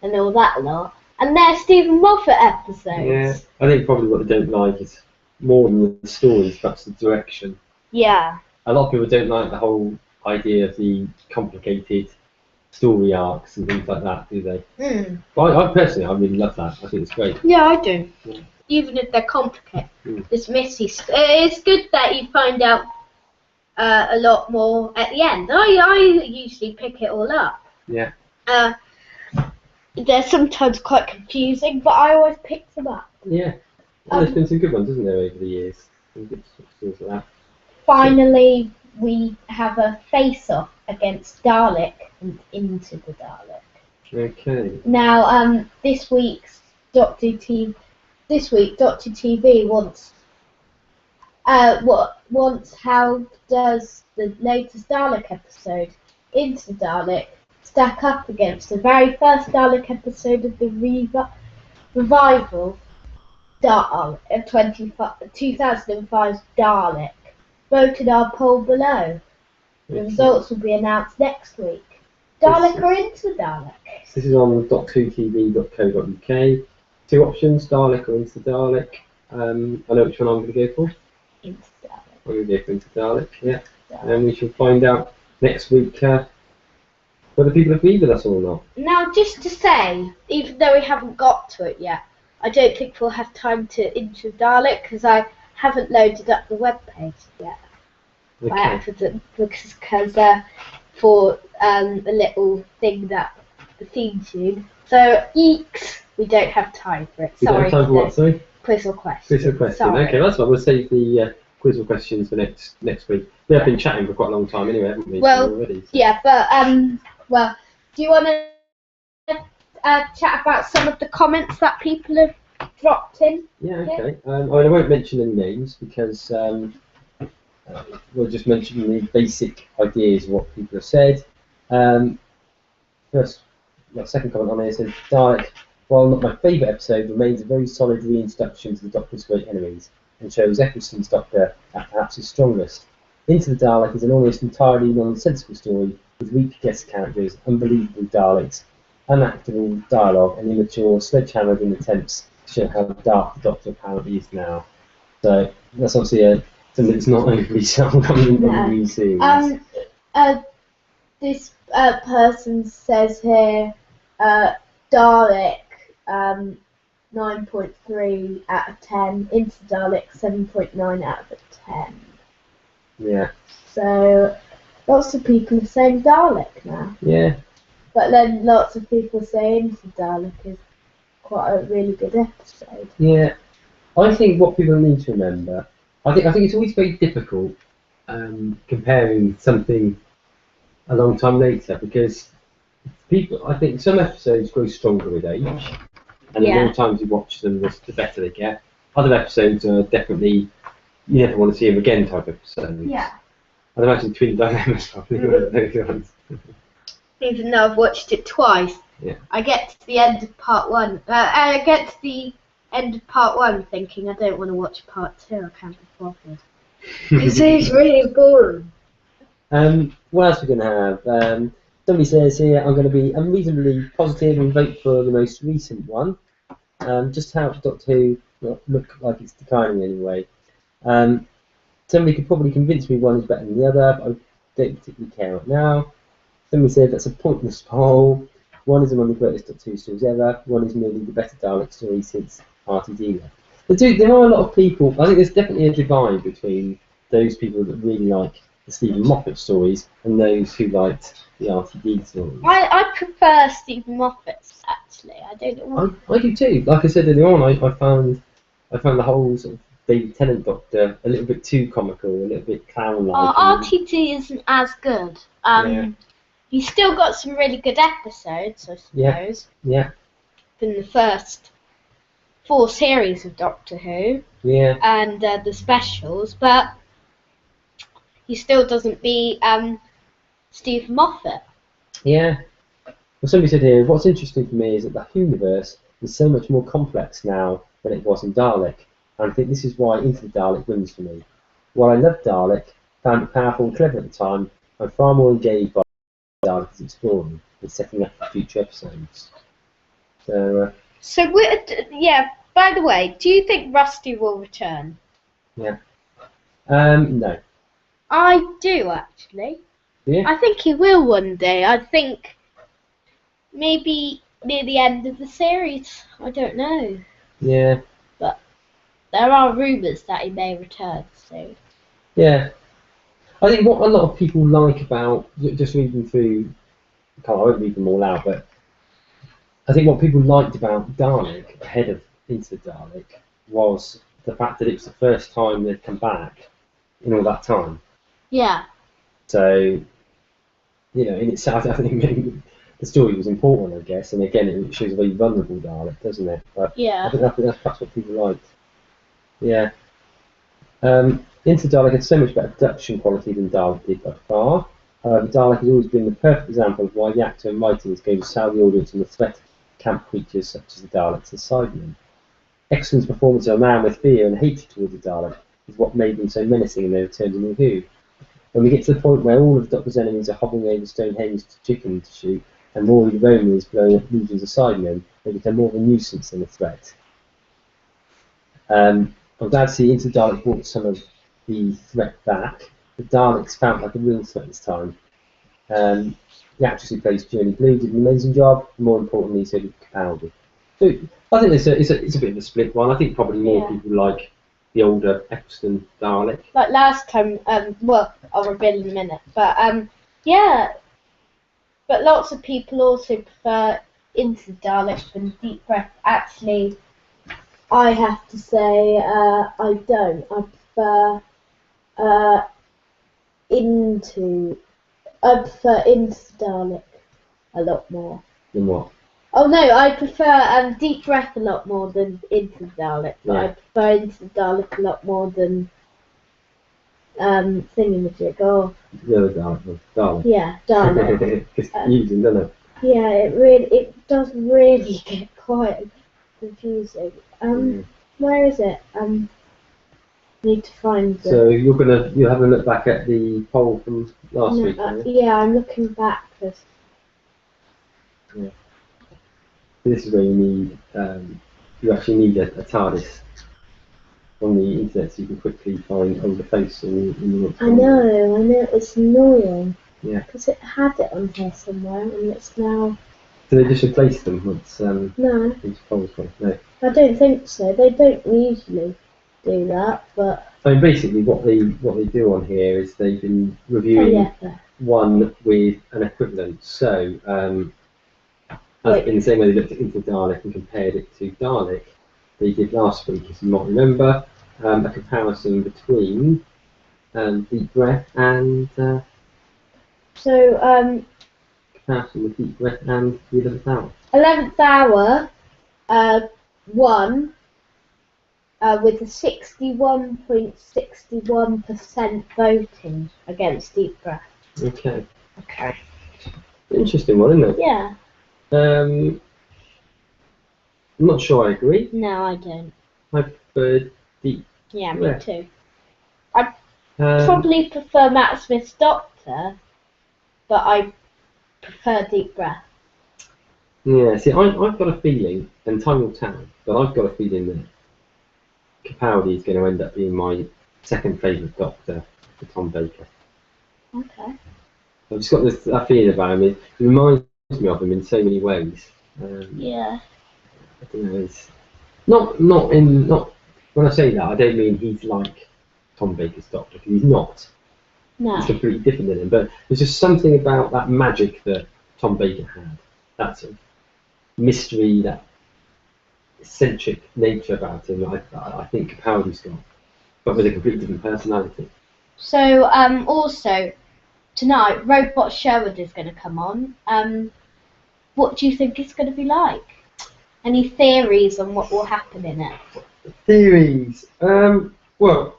and all that lot. And they're Stephen Moffat episodes. Yeah. I think probably what they don't like is more than the stories, perhaps the direction. Yeah. A lot of people don't like the whole idea of the complicated story arcs and things like that, do they? But I personally, I really love that. I think it's great. Yeah, I do. Yeah. Even if they're complicated. It's messy. It's good that you find out a lot more at the end. I usually pick it all up. Yeah. They're sometimes quite confusing, but I always pick them up. Yeah. Well, there's been some good ones, isn't there, over the years? Some good stories like that. Finally, we have a face-off against Dalek and Into the Dalek. Okay. Now, this week Doctor TV wants how does the latest Dalek episode, Into the Dalek, stack up against the very first Dalek episode of the revival 2005's Dalek? Vote in our poll below. The results will be announced next week. Dalek or Into the Dalek? This is on doc2tv.co.uk. Two options, Dalek or Into the Dalek. I know which one I'm going to go for. Into the Dalek. I'm going to go for Into the Dalek, yeah. Dalek. And we shall find out next week whether people agree with us or not. Now, just to say, even though we haven't got to it yet, I don't think we'll have time to Into the Dalek because I haven't loaded up the webpage yet. Okay. By accident, because for the little thing that the theme tune. So eeks, we don't have time for it. We don't Sorry. have time for what, sorry? Quiz or question. Quiz or question. Sorry. Okay, that's fine. We'll save the quiz or questions for next week. We have been chatting for quite a long time anyway, haven't we? Well, already, so. yeah, but well, do you want to chat about some of the comments that people have dropped in? Yeah, okay. I won't mention any names because we'll just mention the basic ideas of what people have said. Second comment on here says, Dalek, while not my favourite episode, remains a very solid reintroduction to the Doctor's great enemies and shows Eccleston's Doctor at perhaps his strongest. Into the Dalek is an almost entirely nonsensical story with weak guest characters, unbelievable Daleks, unactable dialogue, and immature, sledgehammered attempts to show how dark the Doctor apparently is now. So that's obviously something that's not overly sold on the new series. This person says here, Dalek 9.3 out of 10, Into Dalek 7.9 out of 10. Yeah. So lots of people are saying Dalek now. Yeah. But then lots of people say Into Dalek is quite a really good episode. Yeah. I think what people need to remember, I think it's always very difficult comparing something a long time later because I think some episodes grow stronger with age, and the more times you watch them, the better they get. Other episodes are definitely you never want to see them again type episodes. Yeah. I'd imagine Twin Dilemma's probably one of those ones. Even though I've watched it twice, I get to the end of part one. I get to the end of part one thinking I don't want to watch part two. I can't be bothered. Because it's really boring. What else are we going to have? Somebody says here, I'm going to be unreasonably positive and vote for the most recent one. Just how Doctor Who look like it's declining anyway. Somebody could probably convince me one is better than the other, but I don't particularly care right now. Somebody said that's a pointless poll. One is among the greatest Doctor Who stories ever. One is merely the better Dalek story since RTD left. There are a lot of people. I think there's definitely a divide between those people that really like the Stephen Moffat stories and those who liked the RTD stories. I prefer Stephen Moffat's actually. actually. I don't know what. I do too. Like I said earlier on, I found the whole sort of David Tennant Doctor a little bit too comical, a little bit clown-like. RTD isn't as good. Yeah. He's still got some really good episodes, I suppose. Yeah. In the first 4 series of Doctor Who. Yeah. And the specials, but he still doesn't beat Stephen Moffat. Yeah. Well, somebody said here, what's interesting for me is that the universe is so much more complex now than it was in Dalek, and I think this is why Into the Dalek wins for me. While I loved Dalek, found it powerful and clever at the time, I'm far more engaged by Dalek's exploring and setting up for future episodes. So, by the way, do you think Rusty will return? Yeah. No. I do, actually. Yeah? I think he will one day. I think maybe near the end of the series. I don't know. Yeah. But there are rumours that he may return soon. Yeah. I think what a lot of people like about, just reading through, I won't read them all out, but I think what people liked about Dalek, ahead of Into the Dalek, was the fact that it was the first time they'd come back in all that time. Yeah. So, in itself, I think the story was important, I guess, and again, it shows a very vulnerable Dalek, doesn't it? But yeah. I think that's what people liked. Yeah. Into Dalek had so much better production quality than Dalek did by far. However, Dalek has always been the perfect example of why the actor and writing is going to sell the audience on the threat of camp creatures such as the Daleks and Cybermen. Excellent's performance of a man with fear and hatred towards the Dalek is what made them so menacing in their return to New Who. When we get to the point where all of the Doctor's enemies are hovering over Stonehenge to chicken to shoot, and Rory the Roman is blowing up legions of Cybermen, they become more of a nuisance than a threat. I'm glad to see Into the Dalek brought some of the threat back. The Daleks felt like a real threat this time. The actress who plays Journey Blue did an amazing job, and more importantly, so did Capaldi. So I think it's a bit of a split one. I think probably more people like the older Eccleston Dalek. Like last time, I'll reveal in a minute, but but lots of people also prefer Into the Dalek than Deep Breath. Actually, I have to say I don't. I prefer Into the Dalek a lot more. Than what? Oh no, I prefer Deep Breath a lot more than Into the Dalek. But I prefer Into the Dalek a lot more than Thingamajig. Oh. The other Dalek. Yeah, Dalek. It's confusing, doesn't it? Yeah, it does really get quite confusing. Where is it? Need to find it. So you're having a look back at the poll from last week, yeah, I'm looking back. Yeah. This is where you actually need a TARDIS on the internet so you can quickly find older posts in the I know, it's annoying. Yeah. Because it had it on here somewhere and it's now... So they just replaced them once no. these polls were? No. I don't think so. They don't usually do that, but... I mean, basically what they do on here is they've been reviewing one with an equivalent. So, in the same way they looked at Into Dalek and compared it to Dalek, they did last week, if you might remember, a comparison between Deep Breath and... comparison with Deep Breath and the 11th Hour. 11th Hour won with a 61.61% voting against Deep Breath. Okay. Interesting one, isn't it? Yeah. I'm not sure I agree. No, I don't. I prefer Deep Breath. Yeah, me too. I probably prefer Matt Smith's Doctor, but I prefer Deep Breath. Yeah, see, I've got a feeling, and time will tell, but I've got a feeling that Capaldi is going to end up being my second favourite Doctor for Tom Baker. Okay. I've just got that feeling about him. It reminds me of him in so many ways. Yeah. I don't know. It's not when I say that, I don't mean he's like Tom Baker's Doctor, because he's not. No. He's completely different than him. But there's just something about that magic that Tom Baker had. That's it. mystery, that eccentric nature about him that I think Capaldi's got, but with a completely different personality. So, also, tonight, Robot Sherwood is going to come on. What do you think it's going to be like? Any theories on what will happen in it? Theories. Well,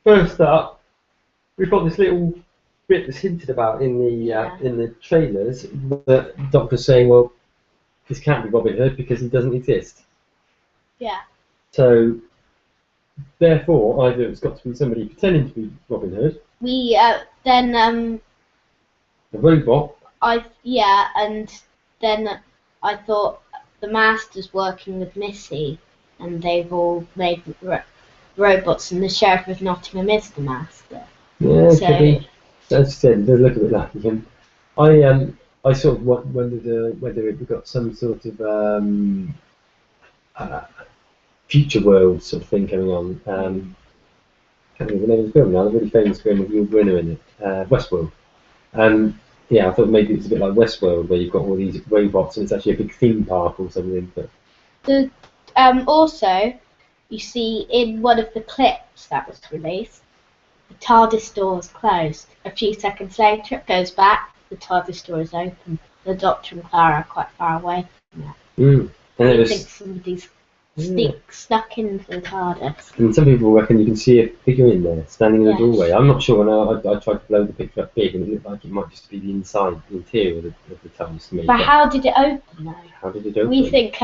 first up, we've got this little bit that's hinted about in the trailers. The Doctor's saying, well, this can't be Robin Hood because he doesn't exist. Yeah. So, therefore, either it's got to be somebody pretending to be Robin Hood. We then A robot. and then I thought the Master's working with Missy, and they've all made robots, and the Sheriff of Nottingham is the Master. Yeah, So, could be. As I said, it does look a bit like him. I sort of wondered whether it got some sort of future world sort of thing coming on. Can't remember the name of the film now. The really famous film with Will Winner in it, Westworld. Yeah, I thought maybe it's a bit like Westworld, where you've got all these robots and it's actually a big theme park or something. But also, you see in one of the clips that was released, the TARDIS door is closed. A few seconds later, it goes back. The TARDIS door is open. The Doctor and Clara are quite far away from it. And I think somebody's snuck into the TARDIS. And some people reckon you can see a figure in there standing in the doorway. I'm not sure. And I tried to blow the picture up big, and it looked like it might just be the inside, the interior of the TARDIS to me. But how did it open though? How did it open? We think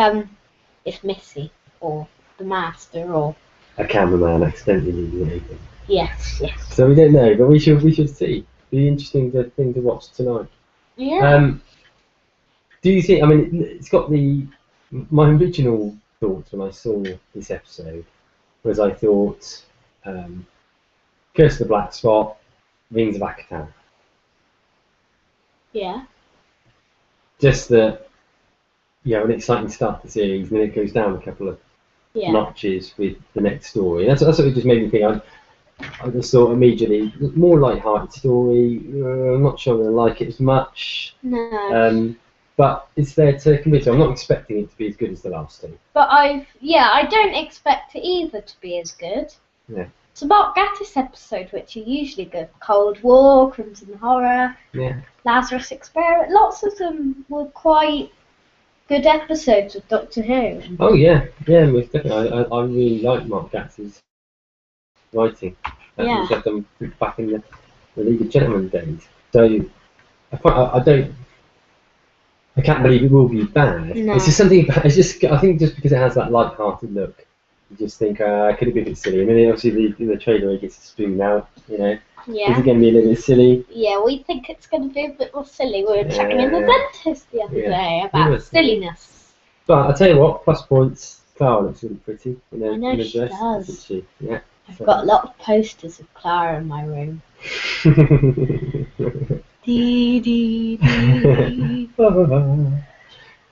it's Missy or the Master or a cameraman accidentally leaving it open. Yes. So we don't know, but we should see. Be interesting thing to watch tonight. Yeah. Do you think? I mean, it's got my original thoughts when I saw this episode was I thought Curse of the Black Spot, Rings of Akatan. Yeah. Just that, an exciting start to the series, and then it goes down a couple of notches with the next story. That's what it just made me think. I just thought immediately, more light-hearted story. I'm not sure I'm going to like it as much. No. But it's there to convince me. I'm not expecting it to be as good as the last two. But I don't expect it either to be as good. Yeah. It's a Mark Gatiss episode, which are usually good. Cold War, Crimson Horror, Lazarus Experiment. Lots of them were quite good episodes of Doctor Who. Oh yeah, most definitely. I really like Mark Gatiss's writing. He's had them back in the League of Gentlemen days. So I can't believe it will be bad. No. It's just something about. I think just because it has that light-hearted look, you just think could it be a bit silly? And then obviously the trailer he gets a spoon out. Yeah. Is it going to be a little bit silly? Yeah, we think it's going to be a bit more silly. We were checking in the dentist the other day about silliness. But I tell you what, plus points. Clara looks really pretty in her dress. She does. Doesn't she? Yeah. I've got a lot of posters of Clara in my room.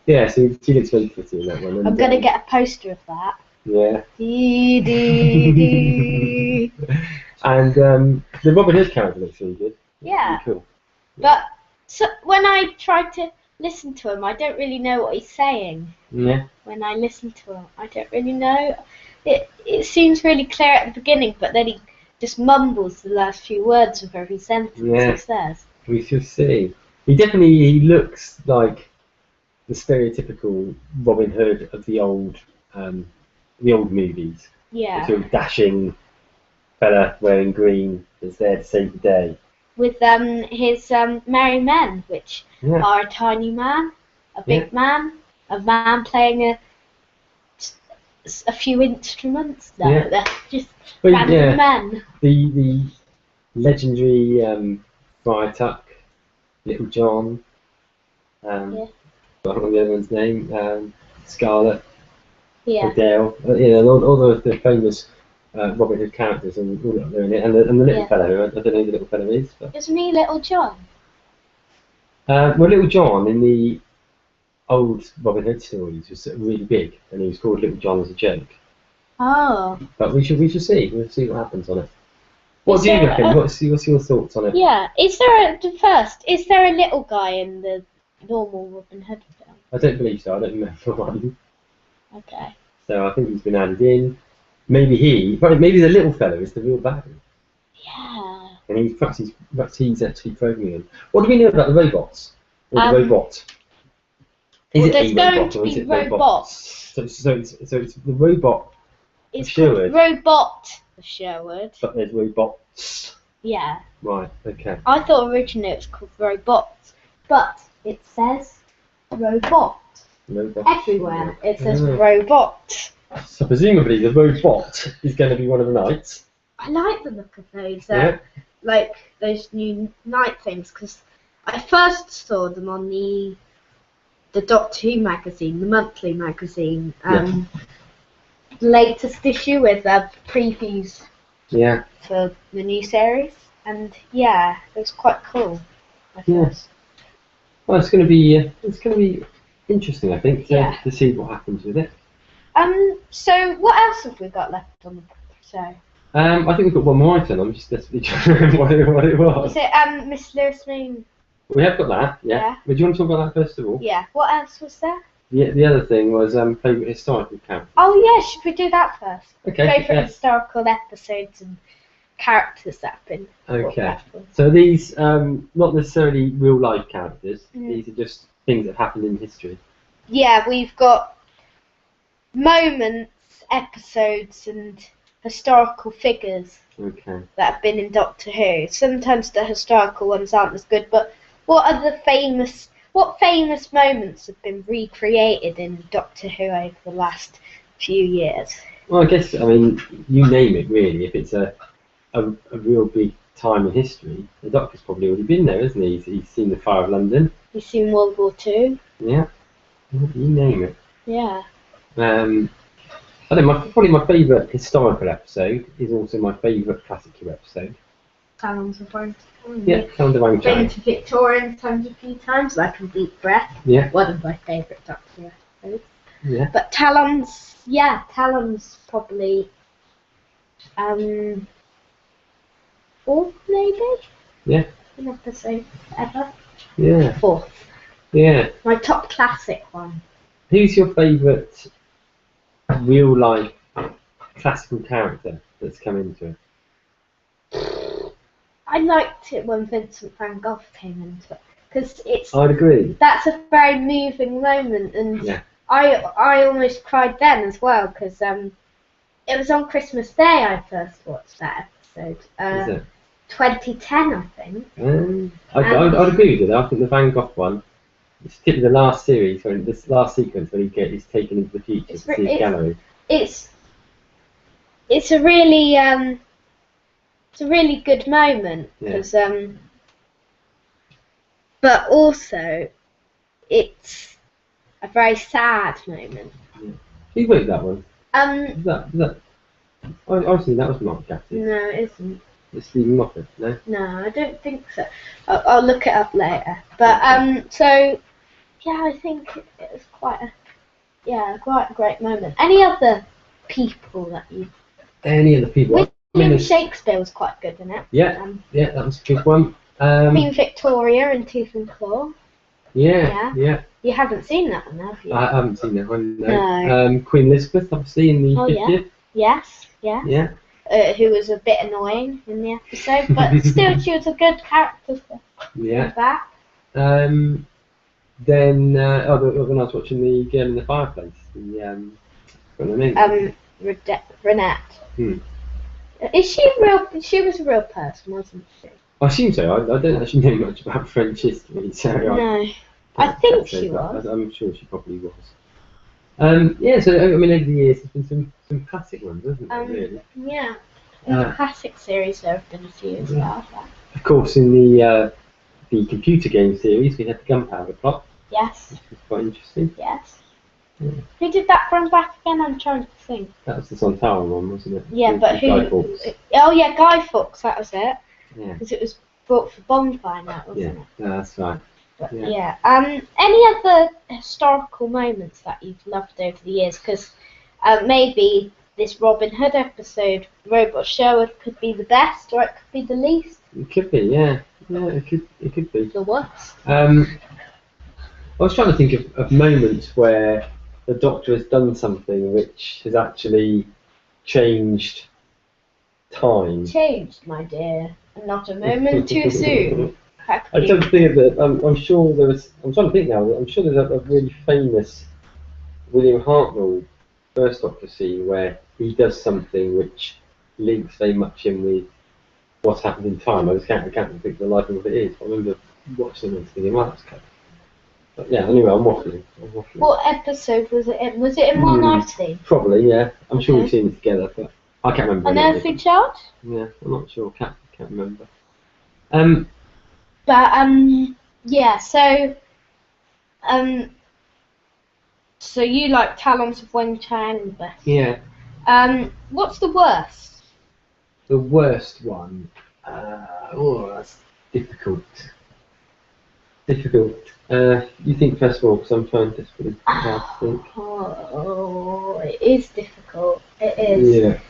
Yeah, so she looks very pretty in that one. And, I'm going to get a poster of that. Yeah. And the Robin Hood character looks really good. Yeah. Really cool. But when I try to listen to him, I don't really know what he's saying. Yeah. When I listen to him, I don't really know. It seems really clear at the beginning, but then he just mumbles the last few words of every sentence he says. We shall see. He looks like the stereotypical Robin Hood of the old movies. Yeah. The sort of dashing fella wearing green that's there to save the day. With his merry men, which are a tiny man, a big man, a man playing a few instruments. No, they're just random men. The legendary Friar Tuck, Little John. I don't know the other one's name. Scarlet. Adele. All the famous Robin Hood characters and all that are in it, and the little fellow. I don't know who the little fellow is. But. Isn't he Little John? Well, Little John in the old Robin Hood stories was really big, and he was called Little John as a joke. Oh. But we should see. We'll see what happens on it. What do you reckon? What's your thoughts on it? Yeah. Is there a little guy in the normal Robin Hood film? I don't believe so. I don't remember one. Okay. So I think he's been added in. Maybe the little fella is the real baddie. Yeah. And perhaps he's actually programming them. What do we know about the robots? Or the robot? Is it there's a going robot to or is be it robots. So it's the robot It's of called Sherwood. Robot of Sherwood. But there's robots. Yeah. Right, okay. I thought originally it was called Robots, but it says Robot. Robots. Everywhere it says Robot. So presumably the robot is going to be one of the knights. I like the look of those, Yeah. like those new night things, because I first saw them on the Doctor Who magazine, the monthly magazine, latest issue with previews for the new series, and yeah, it was quite cool. Yes. Well, it's going to be interesting, I think, to see what happens with it. So what else have we got left on the show? I think we've got one more item. I'm just desperately trying to remember what it was. Was it Miss Lewis Moon? We have got that, yeah. But do you want to talk about that first of all? Yeah. What else was there? The other thing was favourite historical character. Oh yeah, should we do that first? Okay. Favourite historical episodes and characters that have been okay. So these not necessarily real life characters. These are just things that happened in history. Yeah, we've got moments, episodes, and historical figures that have been in Doctor Who. Sometimes the historical ones aren't as good, but what famous moments have been recreated in Doctor Who over the last few years? Well, I guess, you name it really. If it's a real big time in history, the Doctor's probably already been there, hasn't he? He's seen the Fire of London. He's seen World War II. Yeah. You name it. Yeah. I don't know, probably my favourite historical episode is also my favourite classic Who episode. Talons of Wang. Yeah, Talons of Wang. Been to Victorian times a few times, like a deep breath. Yeah. One of my favourite Doctor Who episodes. Yeah. But Talons probably fourth maybe? Yeah. An episode ever. Yeah. Fourth. Yeah. My top classic one. Who's your favourite real life classical character that's come into it? I liked it when Vincent van Gogh came into it because I'd agree. That's a very moving moment, and I almost cried then as well because it was on Christmas Day I first watched that episode. Is it? 2010, I think. I'd agree with it. I think the Van Gogh one, particularly the last series, this last sequence when he's taken into the future to see his gallery. It's a really good moment because but also it's a very sad moment. Yeah. Who wrote that one? Is that obviously that was Mark Gatiss. No, it isn't. It's Stephen Moffat, no? No, I don't think so. I'll look it up later. But so yeah, I think it was quite a great moment. Any other people that you? Any other people? William Shakespeare was quite good in it. Yeah, that was a good one. Queen Victoria in Tooth and Claw. Yeah. You haven't seen that one, have you? I haven't seen that one. No. Queen Elizabeth, obviously, in the 50th. Yes. Yeah. Who was a bit annoying in the episode, but still she was a good character for that. Then when I was watching the Girl in the Fireplace, Renette. Is she real? She was a real person, wasn't she? I assume so. I don't actually know much about French history, so no. I think she was. I'm sure she probably was. So over the years, there's been some classic ones, hasn't there? Really? Yeah. In the classic series, there have been a few as well. Of course, in the computer game series, we had the Gunpowder Plot. Yes. Which was quite interesting. Yes. Yeah. Who did that from back again? I'm trying to think. That was the Sontaran one, wasn't it? Yeah, but who? Guy Fawkes. Oh yeah, Guy Fawkes. That was it. Yeah. Because it was brought for Bonfire now, wasn't it? Yeah, that's right. But, any other historical moments that you've loved over the years? Because maybe this Robin Hood episode, Robot Sherwood, could be the best, or it could be the least. It could be, yeah. Yeah, it could be. The worst. I was trying to think of moments where the Doctor has done something which has actually changed time. Changed, my dear, and not a moment too soon. I don't think of it. I'm sure there was. I'm trying to think now. I'm sure there's a really famous William Hartnell first Doctor scene where he does something which links very much in with what's happened in time. I can't think the life of what it is. I remember watching it and thinking, well, that's clever. But yeah, anyway, I'm waffling. What episode was it in? Was it in 190? Probably, yeah. I'm sure Okay. we've seen it together, but I can't remember. An Earthly Child? Yeah, I'm not sure. Can't remember. Yeah. So you like Talons of Wen Chang the best? Yeah. What's the worst? The worst one. That's difficult. You think first of all, because I'm trying desperately hard to think. Oh, it is difficult. It is. Yeah.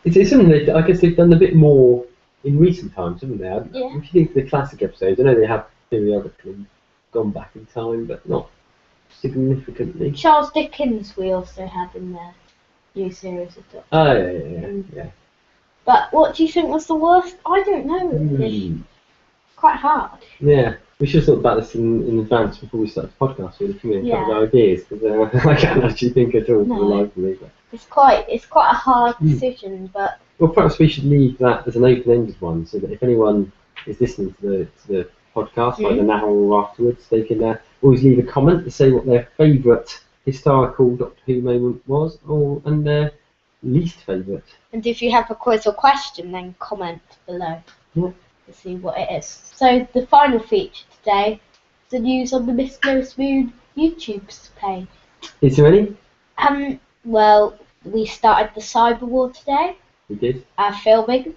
It's something that I guess they've done a bit more in recent times, haven't they? Yeah. If you think of the classic episodes, I know they have periodically gone back in time, but not significantly. Charles Dickens we also had in the new series of Doctor. Oh, yeah. But what do you think was the worst? I don't know. It's quite hard. Yeah, we should have thought about this in advance before we started the podcast, really, come in, a couple of ideas, because I can't actually think at all for the life of me. But it's quite a hard decision, but... Well, perhaps we should leave that as an open-ended one, so that if anyone is listening to the podcast, either now or afterwards, they can always leave a comment to say what their favourite historical Doctor Who moment was, and their least favourite. And if you have a quiz or question, then comment below to see what it is. So the final feature today is the news on the Miss Lois Moon YouTube's page. Is there any? Well, we started the Cyber War today. We did. Filming.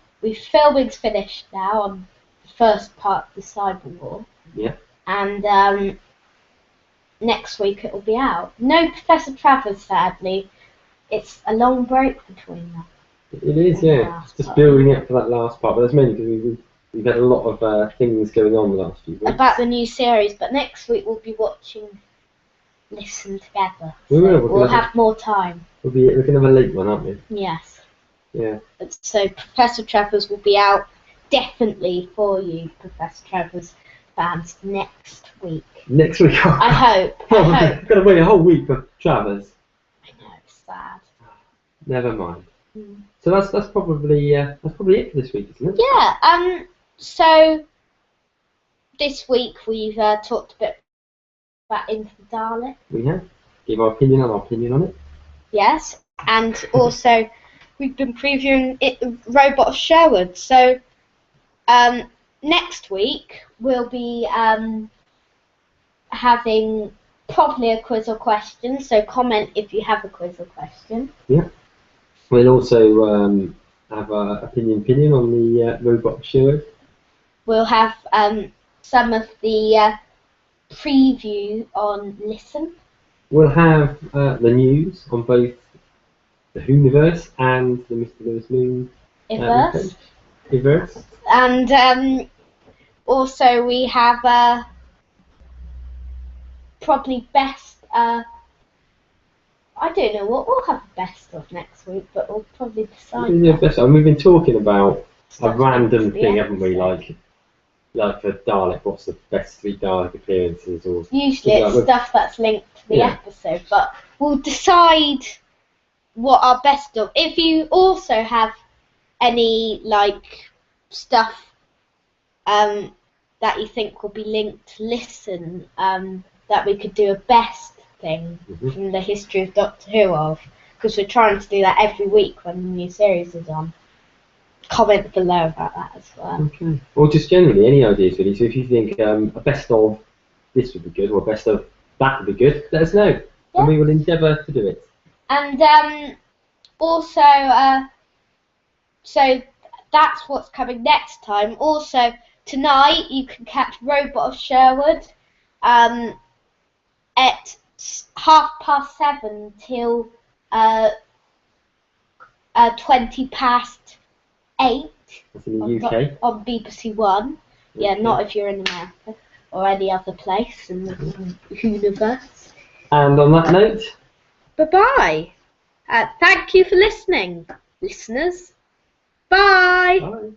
Filming's finished now on the first part of the Cyber War. Yeah. And next week it will be out. No Professor Travers, sadly. It's a long break between them. It is, yeah. It's just building up for that last part, but that's mainly because we've had a lot of things going on the last few weeks. About the new series, but next week we'll be watching Listen together. We will. We'll have more time. We're going to have a late one, aren't we? Yes. Yeah. So Professor Travers will be out definitely for you, Professor Travers fans, next week. Next week? I hope. I've got to wait a whole week for Travers. I know, it's sad. Never mind. So that's probably it for this week, isn't it? Yeah. So this week we've talked a bit about Into the Dalek. We have. Give our opinion on it. Yes, and also we've been previewing Robot of Sherwood. So next week we'll be having probably a quiz or question. So comment if you have a quiz or question. Yeah. We'll also have our opinion on the Robot of Sherwood. We'll have some of the preview on Listen. We'll have the news on both the Whoniverse and the Mr. Lois Moon Iverse. And also we have probably best... I don't know what we'll have best of next week, but we'll probably decide. Yeah, best. We've been talking about a random thing, haven't we? Like for Dalek, what's the best 3 Dalek appearances? Or usually it's stuff that's linked to the episode, but we'll decide what our best of. If you also have any stuff that you think will be linked to Listen, that we could do a best thing from the history of Doctor Who of, because we're trying to do that every week when the new series is on. Comment below about that as well. Okay. Or just generally any ideas really. So if you think a best of this would be good, or a best of that would be good, let us know, and we will endeavour to do it. And also, so that's what's coming next time. Also tonight you can catch Robot of Sherwood at 7:30 till 8:20 That's in the UK. on BBC One. Yeah, not if you're in America or any other place in the universe. And on that note, bye-bye. Thank you for listening, listeners. Bye. bye.